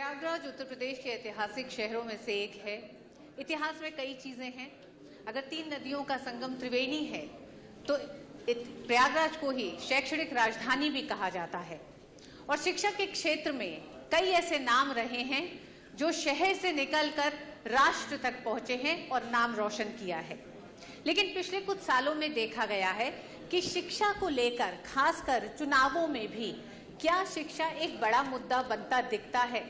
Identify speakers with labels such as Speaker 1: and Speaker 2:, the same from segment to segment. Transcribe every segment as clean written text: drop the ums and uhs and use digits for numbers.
Speaker 1: प्रयागराज उत्तर प्रदेश के ऐतिहासिक शहरों में से एक है। इतिहास में कई चीजें हैं। अगर 3 नदियों का संगम त्रिवेणी है तो प्रयागराज को ही शैक्षणिक राजधानी भी कहा जाता है। और शिक्षा के क्षेत्र में कई ऐसे नाम रहे हैं जो शहर से निकलकर राष्ट्र तक पहुंचे हैं और नाम रोशन किया है। लेकिन पिछले कुछ सालों में देखा गया है कि शिक्षा को लेकर खासकर चुनावों में भी क्या शिक्षा एक बड़ा मुद्दा बनता दिखता है।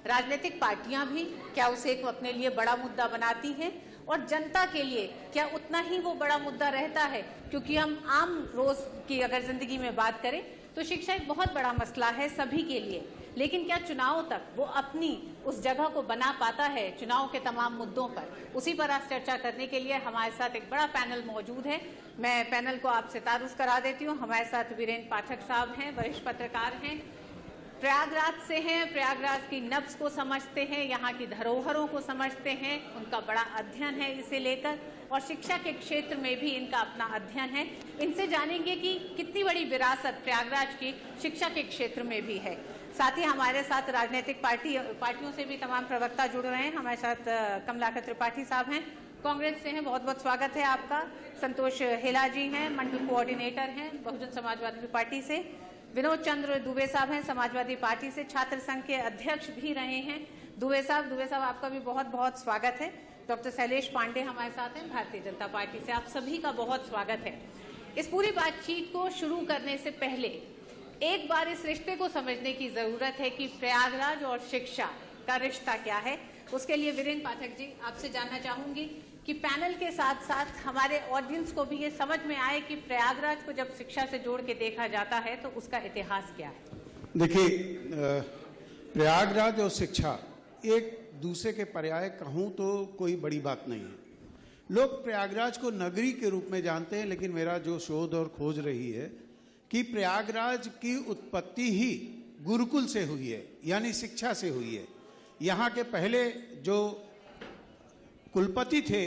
Speaker 1: राजनीतिक पार्टियां भी क्या उसे एक अपने लिए बड़ा मुद्दा बनाती हैं और जनता के लिए क्या उतना ही वो बड़ा मुद्दा रहता है, क्योंकि हम आम रोज की अगर जिंदगी में बात करें तो शिक्षा एक बहुत बड़ा मसला है सभी के लिए। लेकिन क्या चुनाव तक वो अपनी उस जगह को बना पाता है चुनाव के तमाम मुद्दों पर? उसी पर आज चर्चा करने के लिए हमारे साथ एक बड़ा पैनल मौजूद है। मैं पैनल को आपसे तारुफ करा देती हूँ। हमारे साथ वीरेंद्र पाठक साहब हैं, वरिष्ठ पत्रकार हैं, प्रयागराज से हैं, प्रयागराज की नब्ज को समझते हैं, यहाँ की धरोहरों को समझते हैं, उनका बड़ा अध्ययन है इसे लेकर और शिक्षा के क्षेत्र में भी इनका अपना अध्ययन है। इनसे जानेंगे कि कितनी बड़ी विरासत प्रयागराज की शिक्षा के क्षेत्र में भी है। साथ ही हमारे साथ राजनीतिक पार्टियों से भी तमाम प्रवक्ता जुड़ रहे हैं। हमारे साथ कमलाकर त्रिपाठी साहब हैं, कांग्रेस से हैं, बहुत बहुत स्वागत है आपका। संतोष हेला जी हैं, मंडल कोऑर्डिनेटर हैं बहुजन समाजवादी पार्टी से। विनोद चंद्र दुबे साहब हैं, समाजवादी पार्टी से, छात्र संघ के अध्यक्ष भी रहे हैं दुबे साहब आपका भी बहुत बहुत स्वागत है। डॉक्टर शैलेश पांडे हमारे साथ हैं, भारतीय जनता पार्टी से। आप सभी का बहुत स्वागत है। इस पूरी बातचीत को शुरू करने से पहले एक बार इस रिश्ते को समझने की जरूरत है कि प्रयागराज और शिक्षा का रिश्ता क्या है। उसके लिए वीरेंद्र पाठक जी आपसे जानना चाहूंगी कि पैनल के साथ साथ हमारे ऑडियंस को भी ये समझ में आए कि प्रयागराज को जब शिक्षा से जोड़ के देखा जाता है तो उसका इतिहास क्या है।
Speaker 2: देखिए, प्रयागराज और शिक्षा एक दूसरे के पर्याय कहूं तो कोई बड़ी बात नहीं है। लोग प्रयागराज को नगरी के रूप में जानते हैं, लेकिन मेरा जो शोध और खोज रही है कि प्रयागराज की उत्पत्ति ही गुरुकुल से हुई है, यानी शिक्षा से हुई है। यहाँ के पहले जो कुलपति थे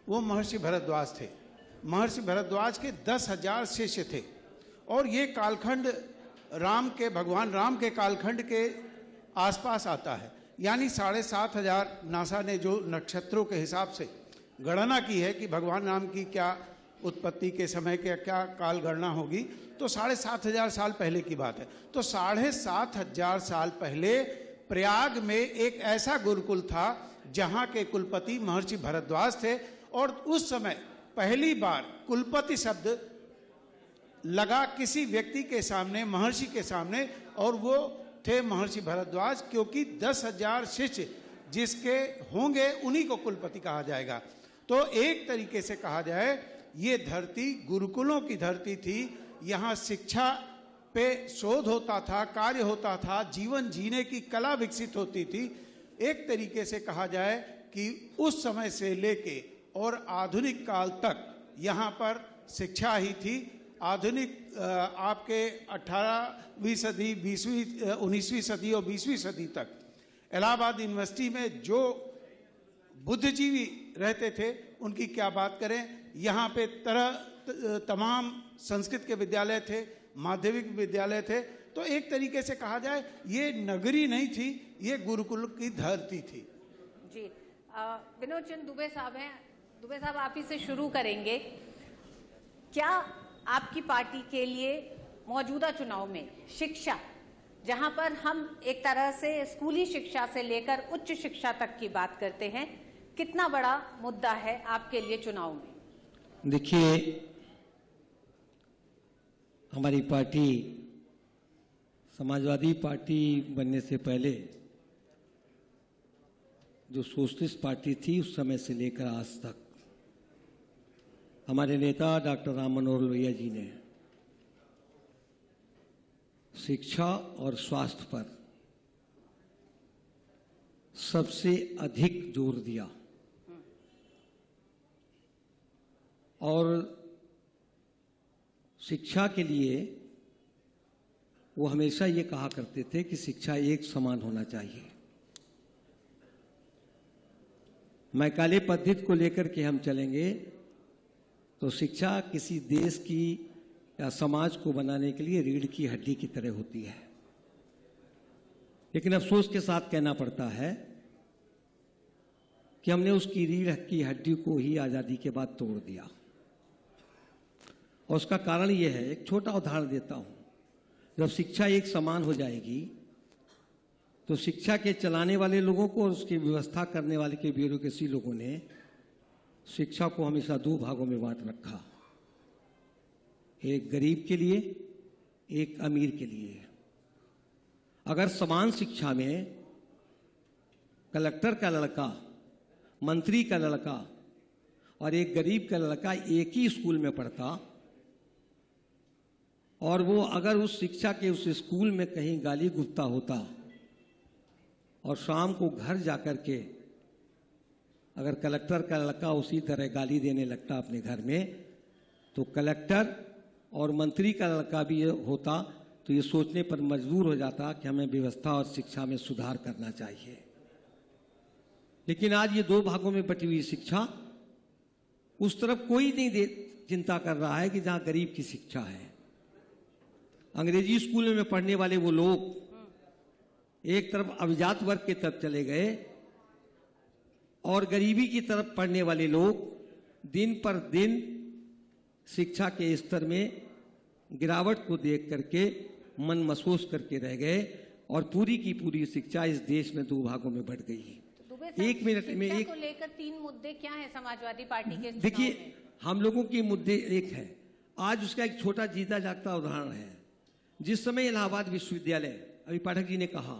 Speaker 2: वो महर्षि भरद्वाज थे। महर्षि भरद्वाज के 10,000 शिष्य थे और ये कालखंड भगवान राम के कालखंड के आसपास आता है। यानी 7,500 नासा ने जो नक्षत्रों के हिसाब से गणना की है कि भगवान राम की क्या उत्पत्ति के समय के क्या काल गणना होगी, तो 7,500 साल पहले की बात है। तो 7,500 साल पहले प्रयाग में एक ऐसा गुरुकुल था जहां के कुलपति महर्षि भरद्वाज थे और उस समय पहली बार कुलपति शब्द लगा किसी व्यक्ति के सामने, महर्षि के सामने, और वो थे महर्षि भरद्वाज, क्योंकि 10,000 शिष्य जिसके होंगे उन्हीं को कुलपति कहा जाएगा। तो एक तरीके से कहा जाए ये धरती गुरुकुलों की धरती थी। यहाँ शिक्षा पे शोध होता था, कार्य होता था, जीवन जीने की कला विकसित होती थी। एक तरीके से कहा जाए कि उस समय से लेके और आधुनिक काल तक यहाँ पर शिक्षा ही थी। आधुनिक आपके 18वीं सदी, 19वीं सदी और 20वीं सदी तक इलाहाबाद यूनिवर्सिटी में जो बुद्धिजीवी रहते थे उनकी क्या बात करें। यहाँ पे तमाम संस्कृत के विद्यालय थे, माध्यमिक विद्यालय थे। तो एक तरीके से कहा जाए ये नगरी नहीं थी, ये गुरुकुल की धरती थी।
Speaker 1: जी, विनोद चंद्र दुबे साहब हैं। दुबे साहब आप ही से शुरू करेंगे। क्या आपकी पार्टी के लिए मौजूदा चुनाव में शिक्षा, जहां पर हम एक तरह से स्कूली शिक्षा से लेकर उच्च शिक्षा तक की बात करते हैं, कितना बड़ा मुद्दा है आपके लिए चुनाव में?
Speaker 3: देखिए, हमारी पार्टी समाजवादी पार्टी बनने से पहले जो सोशलिस्ट पार्टी थी उस समय से लेकर आज तक हमारे नेता डॉक्टर राम मनोहर लोहिया जी ने शिक्षा और स्वास्थ्य पर सबसे अधिक जोर दिया और शिक्षा के लिए वो हमेशा ये कहा करते थे कि शिक्षा एक समान होना चाहिए। मैकाले पद्धति को लेकर के हम चलेंगे तो शिक्षा किसी देश की या समाज को बनाने के लिए रीढ़ की हड्डी की तरह होती है। लेकिन अफसोस के साथ कहना पड़ता है कि हमने उसकी रीढ़ की हड्डी को ही आजादी के बाद तोड़ दिया। और उसका कारण यह है, एक छोटा उदाहरण देता हूं, जब शिक्षा एक समान हो जाएगी तो शिक्षा के चलाने वाले लोगों को और उसकी व्यवस्था करने वाले के ब्यूरोक्रेसी लोगों ने शिक्षा को हमेशा दो भागों में बांट रखा, एक गरीब के लिए, एक अमीर के लिए। अगर समान शिक्षा में कलेक्टर का लड़का, मंत्री का लड़का और एक गरीब का लड़का एक ही स्कूल में पढ़ता और वो अगर उस शिक्षा के उस स्कूल में कहीं गाली गुप्ता होता और शाम को घर जाकर के अगर कलेक्टर का लड़का उसी तरह गाली देने लगता अपने घर में, तो कलेक्टर और मंत्री का लड़का भी होता तो ये सोचने पर मजबूर हो जाता कि हमें व्यवस्था और शिक्षा में सुधार करना चाहिए। लेकिन आज ये दो भागों में बटी हुई शिक्षा, उस तरफ कोई नहीं चिंता कर रहा है कि जहां गरीब की शिक्षा है। अंग्रेजी स्कूल में पढ़ने वाले वो लोग एक तरफ अभिजात वर्ग की तरफ चले गए और गरीबी की तरफ पढ़ने वाले लोग दिन पर दिन शिक्षा के स्तर में गिरावट को देख करके मन महसूस करके रह गए और पूरी की पूरी शिक्षा इस देश में दो भागों में बढ़ गई। एक मिनट में एक
Speaker 1: को लेकर 3 मुद्दे क्या है समाजवादी पार्टी के?
Speaker 3: देखिए, हम लोगों के मुद्दे एक है, आज उसका एक छोटा जीता जागता उदाहरण है। जिस समय इलाहाबाद विश्वविद्यालय, अभी पाठक जी ने कहा,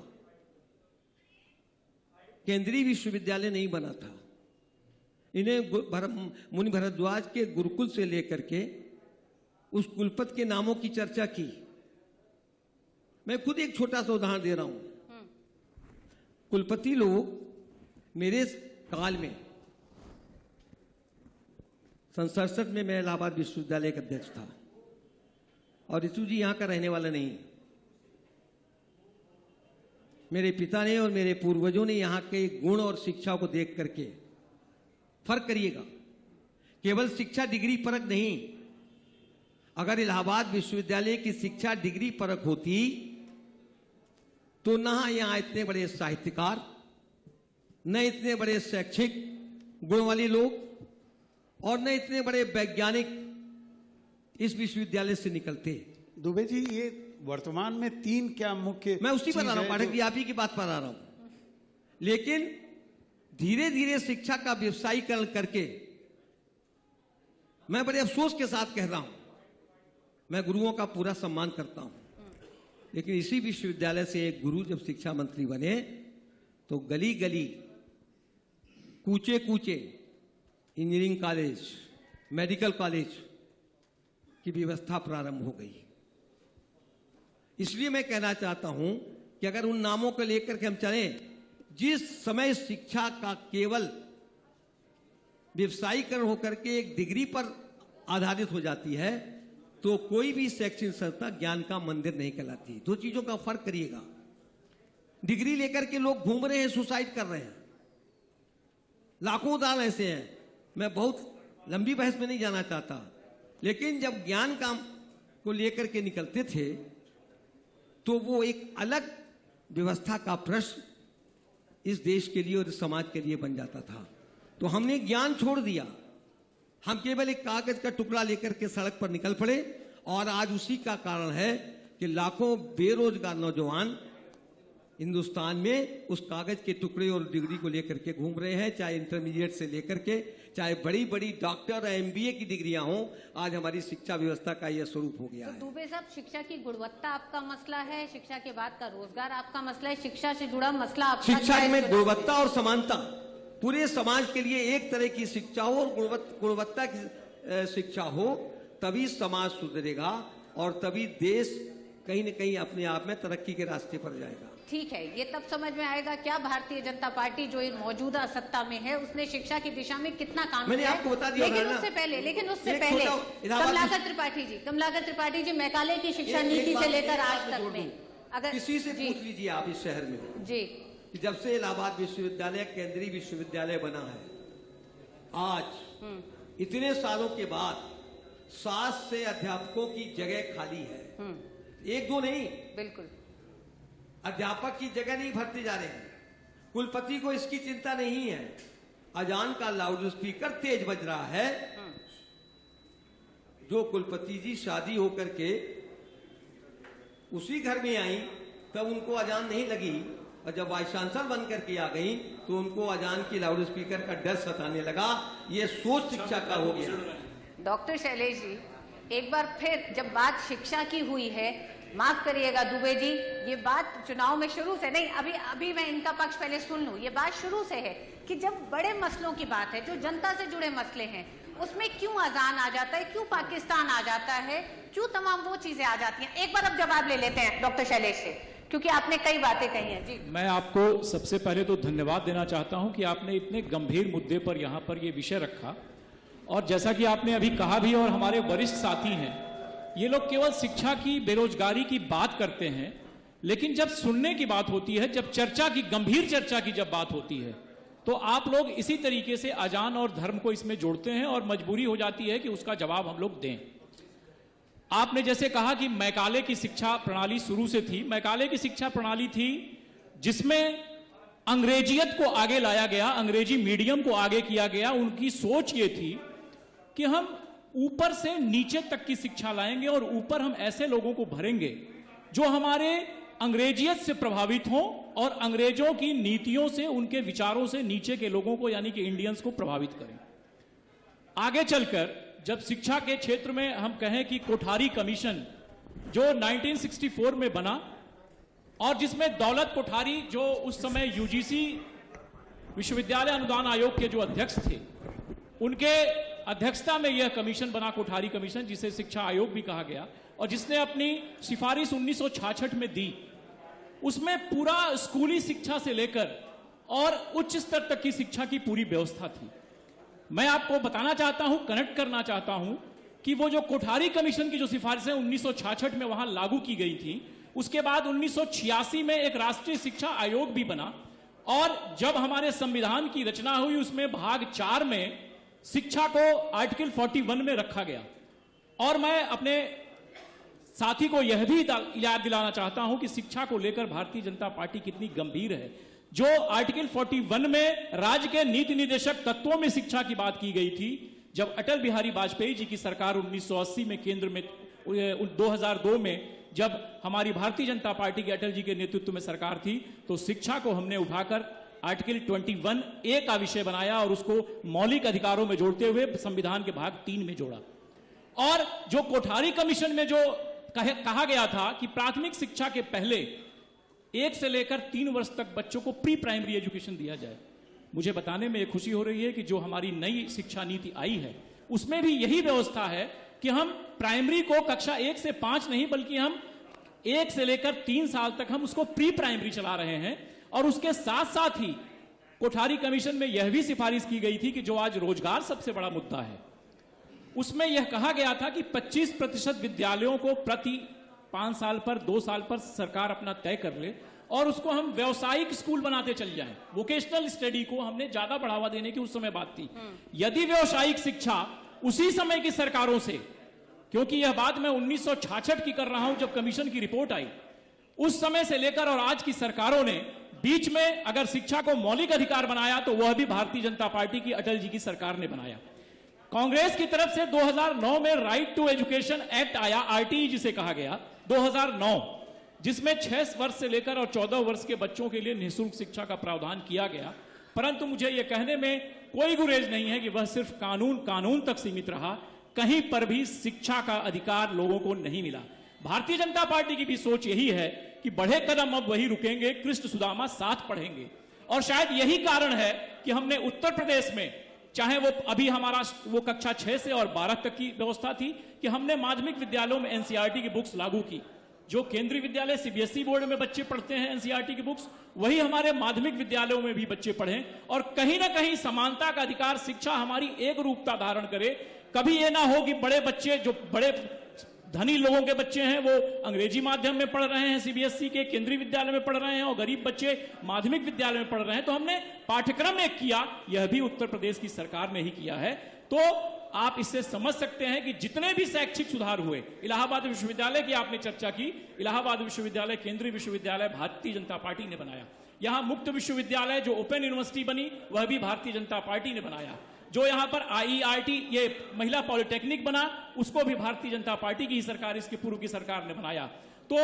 Speaker 3: केंद्रीय विश्वविद्यालय नहीं बना था, इन्हें मुनि भरद्वाज के गुरुकुल से लेकर के उस कुलपति के नामों की चर्चा की। मैं खुद एक छोटा सा उदाहरण दे रहा हूं। कुलपति लोग मेरे काल में 1967 में मैं इलाहाबाद विश्वविद्यालय का अध्यक्ष था और ऋतु जी यहां का रहने वाला नहीं। मेरे पिता ने और मेरे पूर्वजों ने यहां के गुण और शिक्षा को देख करके, फर्क करिएगा, केवल शिक्षा डिग्री परक नहीं, अगर इलाहाबाद विश्वविद्यालय की शिक्षा डिग्री परक होती तो ना यहां इतने बड़े साहित्यकार, न इतने बड़े शैक्षिक गुण वाले लोग और न इतने बड़े वैज्ञानिक इस विश्वविद्यालय से निकलते।
Speaker 2: दुबे जी, ये वर्तमान में 3 क्या मुख्य,
Speaker 3: मैं उसी पर आ रहा हूं पाठक जी, आप ही की बात पर आ रहा हूं। लेकिन धीरे धीरे शिक्षा का व्यवसायीकरण करके, मैं बड़े अफसोस के साथ कह रहा हूं, मैं गुरुओं का पूरा सम्मान करता हूं, लेकिन इसी विश्वविद्यालय से एक गुरु जब शिक्षा मंत्री बने तो गली गली, कूचे कूचे इंजीनियरिंग कॉलेज, मेडिकल कॉलेज की व्यवस्था प्रारंभ हो गई। इसलिए मैं कहना चाहता हूं कि अगर उन नामों को लेकर के हम चलें, जिस समय शिक्षा का केवल व्यवसायीकरण होकर के एक डिग्री पर आधारित हो जाती है तो कोई भी शैक्षणिक संस्था ज्ञान का मंदिर नहीं कहलाती। 2 चीजों का फर्क करिएगा। डिग्री लेकर के लोग घूम रहे हैं, सुसाइड कर रहे हैं, लाखों उदाहरण ऐसे हैं। मैं बहुत लंबी बहस में नहीं जाना चाहता, लेकिन जब ज्ञान काम को लेकर के निकलते थे तो वो एक अलग व्यवस्था का प्रश्न इस देश के लिए और इस समाज के लिए बन जाता था। तो हमने ज्ञान छोड़ दिया, हम केवल एक कागज का टुकड़ा लेकर के सड़क पर निकल पड़े और आज उसी का कारण है कि लाखों बेरोजगार नौजवान हिंदुस्तान में उस कागज के टुकड़े और डिग्री को लेकर के घूम रहे हैं, चाहे इंटरमीडिएट से लेकर के, चाहे बड़ी बड़ी डॉक्टर एमबीए की डिग्रियां हों। आज हमारी शिक्षा व्यवस्था का यह स्वरूप हो गया है।
Speaker 1: दुबे साहब, शिक्षा की गुणवत्ता आपका मसला है, शिक्षा के बाद का रोजगार आपका मसला है, शिक्षा से जुड़ा मसला आपका
Speaker 3: शिक्षा में गुणवत्ता और समानता, पूरे समाज के लिए एक तरह की शिक्षा हो और गुणवत्ता की शिक्षा हो, तभी समाज सुधरेगा और तभी देश कहीं न कहीं अपने आप में तरक्की के रास्ते पर जाएगा।
Speaker 1: ठीक है, ये तब समझ में आएगा क्या भारतीय जनता पार्टी जो मौजूदा सत्ता में है उसने शिक्षा की दिशा में कितना काम
Speaker 3: मैंने
Speaker 1: किया
Speaker 3: आपको बता दिया।
Speaker 1: लेकिन उससे पहले कमलाकर त्रिपाठी जी मेघालय की शिक्षा नीति से लेकर आज तक में अगर
Speaker 3: किसी से पूछ लीजिए आप इस शहर में
Speaker 1: जी
Speaker 3: कि जब से इलाहाबाद विश्वविद्यालय केंद्रीय विश्वविद्यालय बना है, आज इतने सालों के बाद 7 से अध्यापकों की जगह खाली है। 1-2 नहीं,
Speaker 1: बिल्कुल
Speaker 3: अध्यापक की जगह नहीं भरते जा रहे हैं। कुलपति को इसकी चिंता नहीं है। अजान का लाउड स्पीकर तेज बज रहा है। जो कुलपति जी शादी होकर के उसी घर में आई तब उनको अजान नहीं लगी, और जब वाइस चांसलर बन करके आ गई तो उनको अजान की लाउड स्पीकर का डर सताने लगा। ये सोच शिक्षा का हो गया।
Speaker 1: डॉक्टर शैलेश जी, एक बार फिर जब बात शिक्षा की हुई है, माफ करिएगा दुबे जी, ये बात चुनाव में शुरू से नहीं, अभी मैं इनका पक्ष पहले सुन लूं। ये बात शुरू से है कि जब बड़े मसलों की बात है, जो जनता से जुड़े मसले हैं, उसमें क्यों अजान आ जाता है, क्यों पाकिस्तान आ जाता है, क्यों तमाम वो चीजें आ जाती हैं। एक बार अब जवाब ले लेते हैं डॉक्टर शैलेश से, क्योंकि आपने कई बातें कही हैं। जी,
Speaker 4: मैं आपको सबसे पहले तो धन्यवाद देना चाहता हूं कि आपने इतने गंभीर मुद्दे पर यहां पर ये विषय रखा। और जैसा कि आपने अभी कहा भी, और हमारे वरिष्ठ साथी हैं, ये लोग केवल शिक्षा की, बेरोजगारी की बात करते हैं, लेकिन जब सुनने की बात होती है, जब चर्चा की, गंभीर चर्चा की जब बात होती है, तो आप लोग इसी तरीके से अजान और धर्म को इसमें जोड़ते हैं, और मजबूरी हो जाती है कि उसका जवाब हम लोग दें। आपने जैसे कहा कि मैकाले की शिक्षा प्रणाली शुरू से थी। मैकाले की शिक्षा प्रणाली थी जिसमें अंग्रेजियत को आगे लाया गया, अंग्रेजी मीडियम को आगे किया गया। उनकी सोच ये थी कि हम ऊपर से नीचे तक की शिक्षा लाएंगे, और ऊपर हम ऐसे लोगों को भरेंगे जो हमारे अंग्रेजियत से प्रभावित हों और अंग्रेजों की नीतियों से, उनके विचारों से नीचे के लोगों को, यानी कि इंडियंस को प्रभावित करें। आगे चलकर जब शिक्षा के क्षेत्र में हम कहें कि कोठारी कमीशन जो 1964 में बना, और जिसमें दौलत कोठारी जो उस समय यूजीसी विश्वविद्यालय अनुदान आयोग के जो अध्यक्ष थे, उनके अध्यक्षता में यह कमीशन बना, कोठारी कमीशन, जिसे शिक्षा आयोग भी कहा गया, और जिसने अपनी सिफारिश 1966 में दी। उसमें पूरा स्कूली शिक्षा से लेकर और उच्च स्तर तक की शिक्षा की पूरी व्यवस्था थी। मैं आपको बताना चाहता हूं, कनेक्ट करना चाहता हूं कि वो जो कोठारी कमीशन की जो सिफारिशें 1966 में वहां लागू की गई थी, उसके बाद 1986 में एक राष्ट्रीय शिक्षा आयोग भी बना, और जब हमारे संविधान की रचना हुई उसमें भाग 4 में शिक्षा को आर्टिकल 41 में रखा गया। और मैं अपने साथी को यह भी याद दिलाना चाहता हूं कि शिक्षा को लेकर भारतीय जनता पार्टी कितनी गंभीर है। जो आर्टिकल 41 में राज्य के नीति निर्देशक तत्वों में शिक्षा की बात की गई थी, जब अटल बिहारी वाजपेयी जी की सरकार 1980 में केंद्र में, 2002 में जब हमारी भारतीय जनता पार्टी के अटल जी के नेतृत्व में सरकार थी, तो शिक्षा को हमने उठाकर आर्टिकल 21A का विषय बनाया और उसको मौलिक अधिकारों में जोड़ते हुए संविधान के भाग 3 में जोड़ा। और जो कोठारी कमीशन में जो कहा गया था कि प्राथमिक शिक्षा के पहले 1 से लेकर 3 वर्ष तक बच्चों को प्री प्राइमरी एजुकेशन दिया जाए। मुझे बताने में खुशी हो रही है कि जो हमारी नई शिक्षा नीति आई है उसमें भी यही व्यवस्था है कि हम प्राइमरी को कक्षा 1 से 5 नहीं, बल्कि हम 1 से लेकर 3 साल तक हम उसको प्री प्राइमरी चला रहे हैं। और उसके साथ साथ ही कोठारी कमीशन में यह भी सिफारिश की गई थी कि जो आज रोजगार सबसे बड़ा मुद्दा है, उसमें यह कहा गया था कि 25% विद्यालयों को प्रति 5 साल पर, 2 साल पर सरकार अपना तय कर ले, और उसको हम व्यावसायिक स्कूल बनाते चल जाएं। वोकेशनल स्टडी को हमने ज्यादा बढ़ावा देने की उस समय बात थी। यदि व्यावसायिक शिक्षा उसी समय की सरकारों से, क्योंकि यह बात मैं 1966 की कर रहा हूं जब कमीशन की रिपोर्ट आई, उस समय से लेकर और आज की सरकारों ने बीच में अगर शिक्षा को मौलिक अधिकार बनाया तो वह भी भारतीय जनता पार्टी की, अटल जी की सरकार ने बनाया। कांग्रेस की तरफ से 2009 में राइट टू एजुकेशन एक्ट आया, आरटीई जिसे कहा गया, 2009, जिसमें 6 वर्ष से लेकर और 14 वर्ष के बच्चों के लिए निःशुल्क शिक्षा का प्रावधान किया गया। परंतु मुझे यह कहने में कोई गुरेज नहीं है कि वह सिर्फ कानून तक सीमित रहा, कहीं पर भी शिक्षा का अधिकार लोगों को नहीं मिला। भारतीय जनता पार्टी की भी सोच यही है कि बढ़े कदम अब वही रुकेंगे, कृष्ण सुदामा साथ पढ़ेंगे। और शायद यही कारण है कि हमने उत्तर प्रदेश में, चाहे वो अभी हमारा वो कक्षा 6 से और 12 तक की व्यवस्था थी, कि हमने माध्यमिक विद्यालयों में एनसीईआरटी की बुक्स लागू की। जो केंद्रीय विद्यालय सीबीएसई बोर्ड में बच्चे पढ़ते हैं एनसीईआरटी की बुक्स, वही हमारे माध्यमिक विद्यालयों में भी बच्चे पढ़ें, और कहीं ना कहीं समानता का अधिकार, शिक्षा हमारी एक रूपता धारण करे। कभी ये ना हो कि बड़े बच्चे, जो बड़े धनी लोगों के बच्चे हैं, वो अंग्रेजी माध्यम में पढ़ रहे हैं, सीबीएसई के केंद्रीय विद्यालय में पढ़ रहे हैं, और गरीब बच्चे माध्यमिक विद्यालय में पढ़ रहे हैं। तो हमने पाठ्यक्रम एक किया, यह भी उत्तर प्रदेश की सरकार ने ही किया है। तो आप इससे समझ सकते हैं कि जितने भी शैक्षिक सुधार हुए, इलाहाबाद विश्वविद्यालय की आपने चर्चा की, इलाहाबाद विश्वविद्यालय केंद्रीय विश्वविद्यालय भारतीय जनता पार्टी ने बनाया। यहां मुक्त विश्वविद्यालय जो ओपन यूनिवर्सिटी बनी वह भी भारतीय जनता पार्टी ने बनाया। जो यहां पर IEIT ये महिला पॉलिटेक्निक बना उसको भी भारतीय जनता पार्टी की ही सरकार, इसके पूर्व की सरकार ने बनाया। तो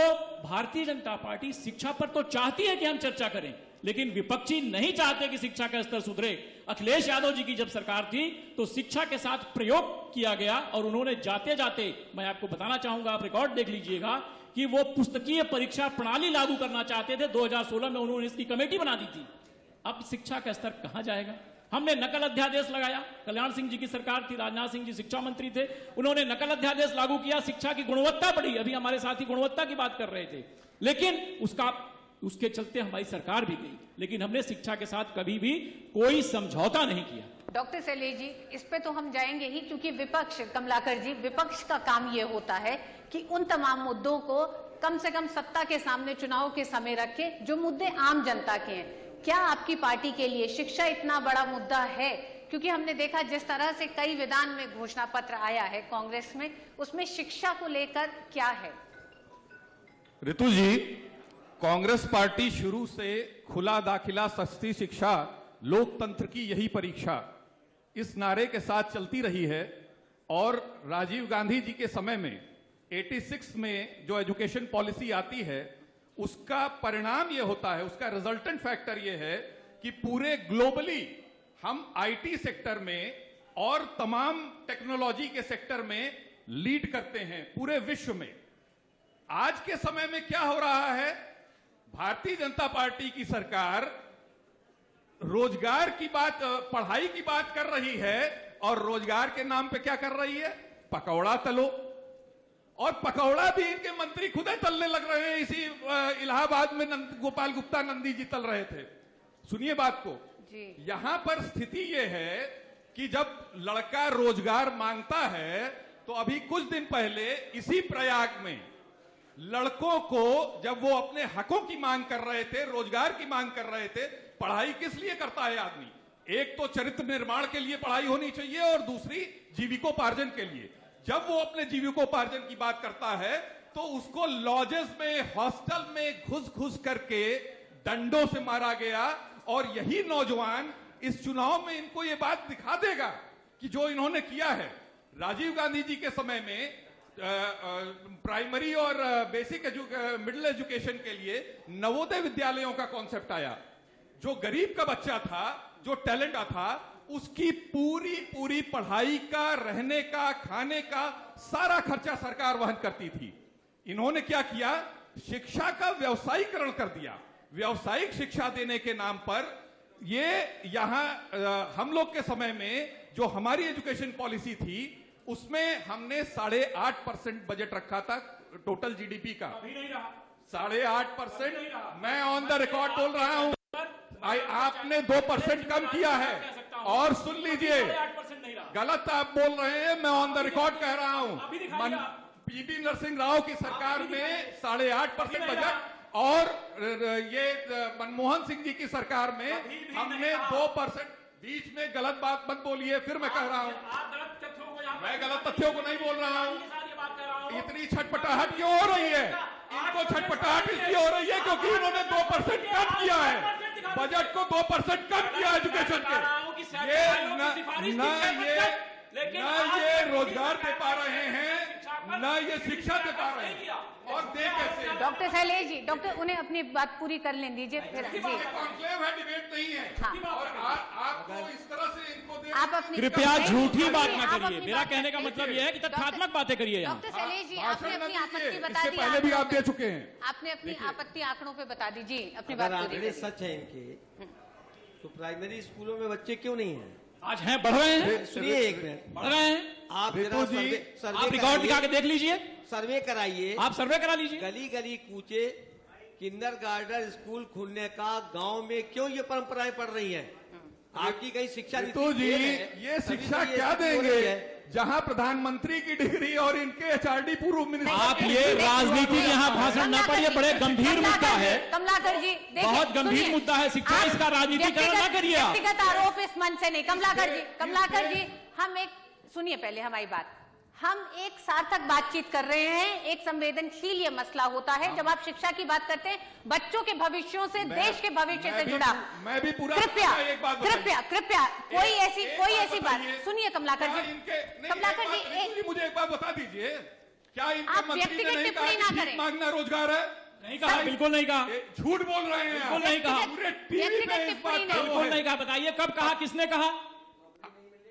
Speaker 4: भारतीय जनता पार्टी शिक्षा पर तो चाहती है कि हम चर्चा करें, लेकिन विपक्षी नहीं चाहते कि शिक्षा का स्तर सुधरे। अखिलेश यादव जी की जब सरकार थी तो शिक्षा के साथ प्रयोग किया गया और उन्होंने जाते जाते, मैं आपको बताना चाहूंगा, आप रिकॉर्ड देख लीजिएगा कि वो पुस्तकीय परीक्षा प्रणाली लागू करना चाहते थे। 2016 में उन्होंने इसकी कमेटी बना दी थी। अब शिक्षा का स्तर कहां जाएगा? हमने नकल अध्यादेश लगाया, कल्याण सिंह जी की सरकार थी, राजनाथ सिंह जी शिक्षा मंत्री थे, उन्होंने नकल अध्यादेश लागू किया, शिक्षा की गुणवत्ता बढ़ी। अभी हमारे साथी गुणवत्ता की बात कर रहे थे, लेकिन उसके चलते हमारी सरकार भी गई, लेकिन हमने शिक्षा के साथ कभी भी कोई समझौता नहीं किया।
Speaker 1: डॉक्टर शैलेश जी, इस पे तो हम जाएंगे ही, क्योंकि विपक्ष, कमलाकर जी, विपक्ष का काम ये होता है कि उन तमाम मुद्दों को कम से कम सत्ता के सामने चुनाव के समय रखे जो मुद्दे आम जनता के हैं। क्या आपकी पार्टी के लिए शिक्षा इतना बड़ा मुद्दा है? क्योंकि हमने देखा जिस तरह से कई विधान में घोषणा पत्र आया है कांग्रेस में, उसमें शिक्षा को लेकर क्या है?
Speaker 5: ऋतु जी, कांग्रेस पार्टी शुरू से खुला दाखिला, सस्ती शिक्षा, लोकतंत्र की यही परीक्षा, इस नारे के साथ चलती रही है। और राजीव गांधी जी के समय में 86 में जो एजुकेशन पॉलिसी आती है उसका परिणाम यह होता है, उसका रिजल्टेंट फैक्टर यह है कि पूरे ग्लोबली हम आईटी सेक्टर में और तमाम टेक्नोलॉजी के सेक्टर में लीड करते हैं पूरे विश्व में। आज के समय में क्या हो रहा है? भारतीय जनता पार्टी की सरकार रोजगार की बात, पढ़ाई की बात कर रही है और रोजगार के नाम पे क्या कर रही है? पकौड़ा तलो। और पकौड़ा भी इनके मंत्री खुद ही तलने लग रहे हैं। इसी इलाहाबाद में गोपाल गुप्ता नंदी जी तल रहे थे। सुनिए बात को जी। यहां पर स्थिति यह है कि जब लड़का रोजगार मांगता है तो अभी कुछ दिन पहले इसी प्रयाग में लड़कों को जब वो अपने हकों की मांग कर रहे थे, रोजगार की मांग कर रहे थे, पढ़ाई किस लिए करता है आदमी? एक तो चरित्र निर्माण के लिए पढ़ाई होनी चाहिए और दूसरी जीविकोपार्जन के लिए। जब वो अपने जीविकोपार्जन की बात करता है तो उसको लॉजेस में, हॉस्टल में घुस घुस करके डंडों से मारा गया। और यही नौजवान इस चुनाव में इनको ये बात दिखा देगा कि जो इन्होंने किया है। राजीव गांधी जी के समय में प्राइमरी और बेसिक मिडिल एजुकेशन के लिए नवोदय विद्यालयों का कॉन्सेप्ट आया। जो गरीब का बच्चा था, जो टैलेंट था, उसकी पूरी पढ़ाई का, रहने का, खाने का सारा खर्चा सरकार वहन करती थी। इन्होंने क्या किया? शिक्षा का व्यवसायीकरण कर दिया। व्यवसायिक शिक्षा देने के नाम पर ये यहां हम लोग के समय में जो हमारी एजुकेशन पॉलिसी थी उसमें हमने 8.5% बजट रखा था टोटल जीडीपी का। 8.5%। मैं ऑन द रिकॉर्ड बोल रहा हूं, आपने 2% कम किया है। और सुन लीजिए, गलत आप बोल रहे हैं, मैं ऑन द रिकॉर्ड कह रहा हूं। पीवी नरसिंह राव की सरकार में 8.5% बजट और ये मनमोहन सिंह जी की सरकार में हमने 2%। बीच में गलत बात मत बोलिए, फिर मैं कह रहा हूं, मैं गलत तथ्यों को नहीं बोल रहा हूं। इतनी छटपटाहट क्यों हो रही है? इनको छटपटाहट इसलिए हो रही है क्योंकि इन्होंने 2% कम किया है, बजट को 2% कम किया एजुकेशन के। ये रोजगार दे पा रहे हैं, न ये शिक्षा दे पा रहे हैं। और दे कैसे?
Speaker 1: डॉक्टर शैलेश जी, डॉक्टर उन्हें अपनी बात पूरी कर लें दीजिए फिर। जी,
Speaker 5: कॉन्क्लेव है, डिबेट नहीं है। हाँ। और आपको इस तरह से इनको दे,
Speaker 1: आप अपनी
Speaker 4: कृपया झूठी बात ना करिए। मेरा कहने का मतलब यह है कि तथ्यात्मक बातें करिए।
Speaker 1: डॉक्टर शैलेश जी, आपने अपनी आपत्ति बता दी।
Speaker 5: पहले भी आप दे चुके हैं।
Speaker 1: आपने अपनी आपत्ति आंकड़ों पे बता दीजिए, अपनी
Speaker 3: अगर
Speaker 1: बात पूरी
Speaker 3: आंकड़े सच है इनके, तो प्राइमरी स्कूलों में बच्चे क्यों नहीं हैं?
Speaker 4: आज हैं, बढ़ रहे हैं।
Speaker 3: सुनिए एक मिनट,
Speaker 4: बढ़ रहे हैं।
Speaker 3: आप
Speaker 4: आप रिकॉर्ड दिखा के देख लीजिए,
Speaker 3: सर्वे कराइए,
Speaker 4: आप सर्वे करा लीजिए।
Speaker 3: गली गली कूचे किंडरगार्टन स्कूल खुलने का गांव में क्यों ये परंपराएं पड़ रही हैं? आपकी कहीं शिक्षा नीति
Speaker 5: जी, ये शिक्षा क्या देंगे जहां प्रधानमंत्री की डिग्री और इनके एचआरडी पूर्व मिनिस्टर।
Speaker 4: आप ये राजनीति यहाँ भाषण न पढ़िए, बड़े गंभीर मुद्दा है,
Speaker 1: कमलाकर जी,
Speaker 4: बहुत गंभीर मुद्दा है शिक्षा, इसका राजनीतिकरण न करिए।
Speaker 1: व्यक्तिगत आरोप इस मंच से नहीं। कमलाकर जी, हम एक सुनिए पहले हमारी बात। हम एक सार्थक बातचीत कर रहे हैं, एक संवेदनशील ये मसला होता है जब आप शिक्षा की बात करते हैं, बच्चों के भविष्यों से, देश के भविष्य से जुड़ा।
Speaker 5: मैं भी पूरा
Speaker 1: कृपया
Speaker 5: एक बात
Speaker 1: कृपया कोई ऐसी बात सुनिए कमलाकर जी। कमलाकर जी
Speaker 5: मुझे एक बात बता दीजिए, क्या इनके
Speaker 1: आप
Speaker 5: मंत्री ने नहीं कहा कि भीख मांगना रोजगार है?
Speaker 4: नहीं कहा, बिल्कुल नहीं कहा,
Speaker 5: झूठ बोल रहे हैं,
Speaker 4: बिल्कुल नहीं कहा,
Speaker 5: पूरे टीवी पे इस बात का
Speaker 4: बिल्कुल नहीं कहा। बताइए कब कहा, किसने कहा,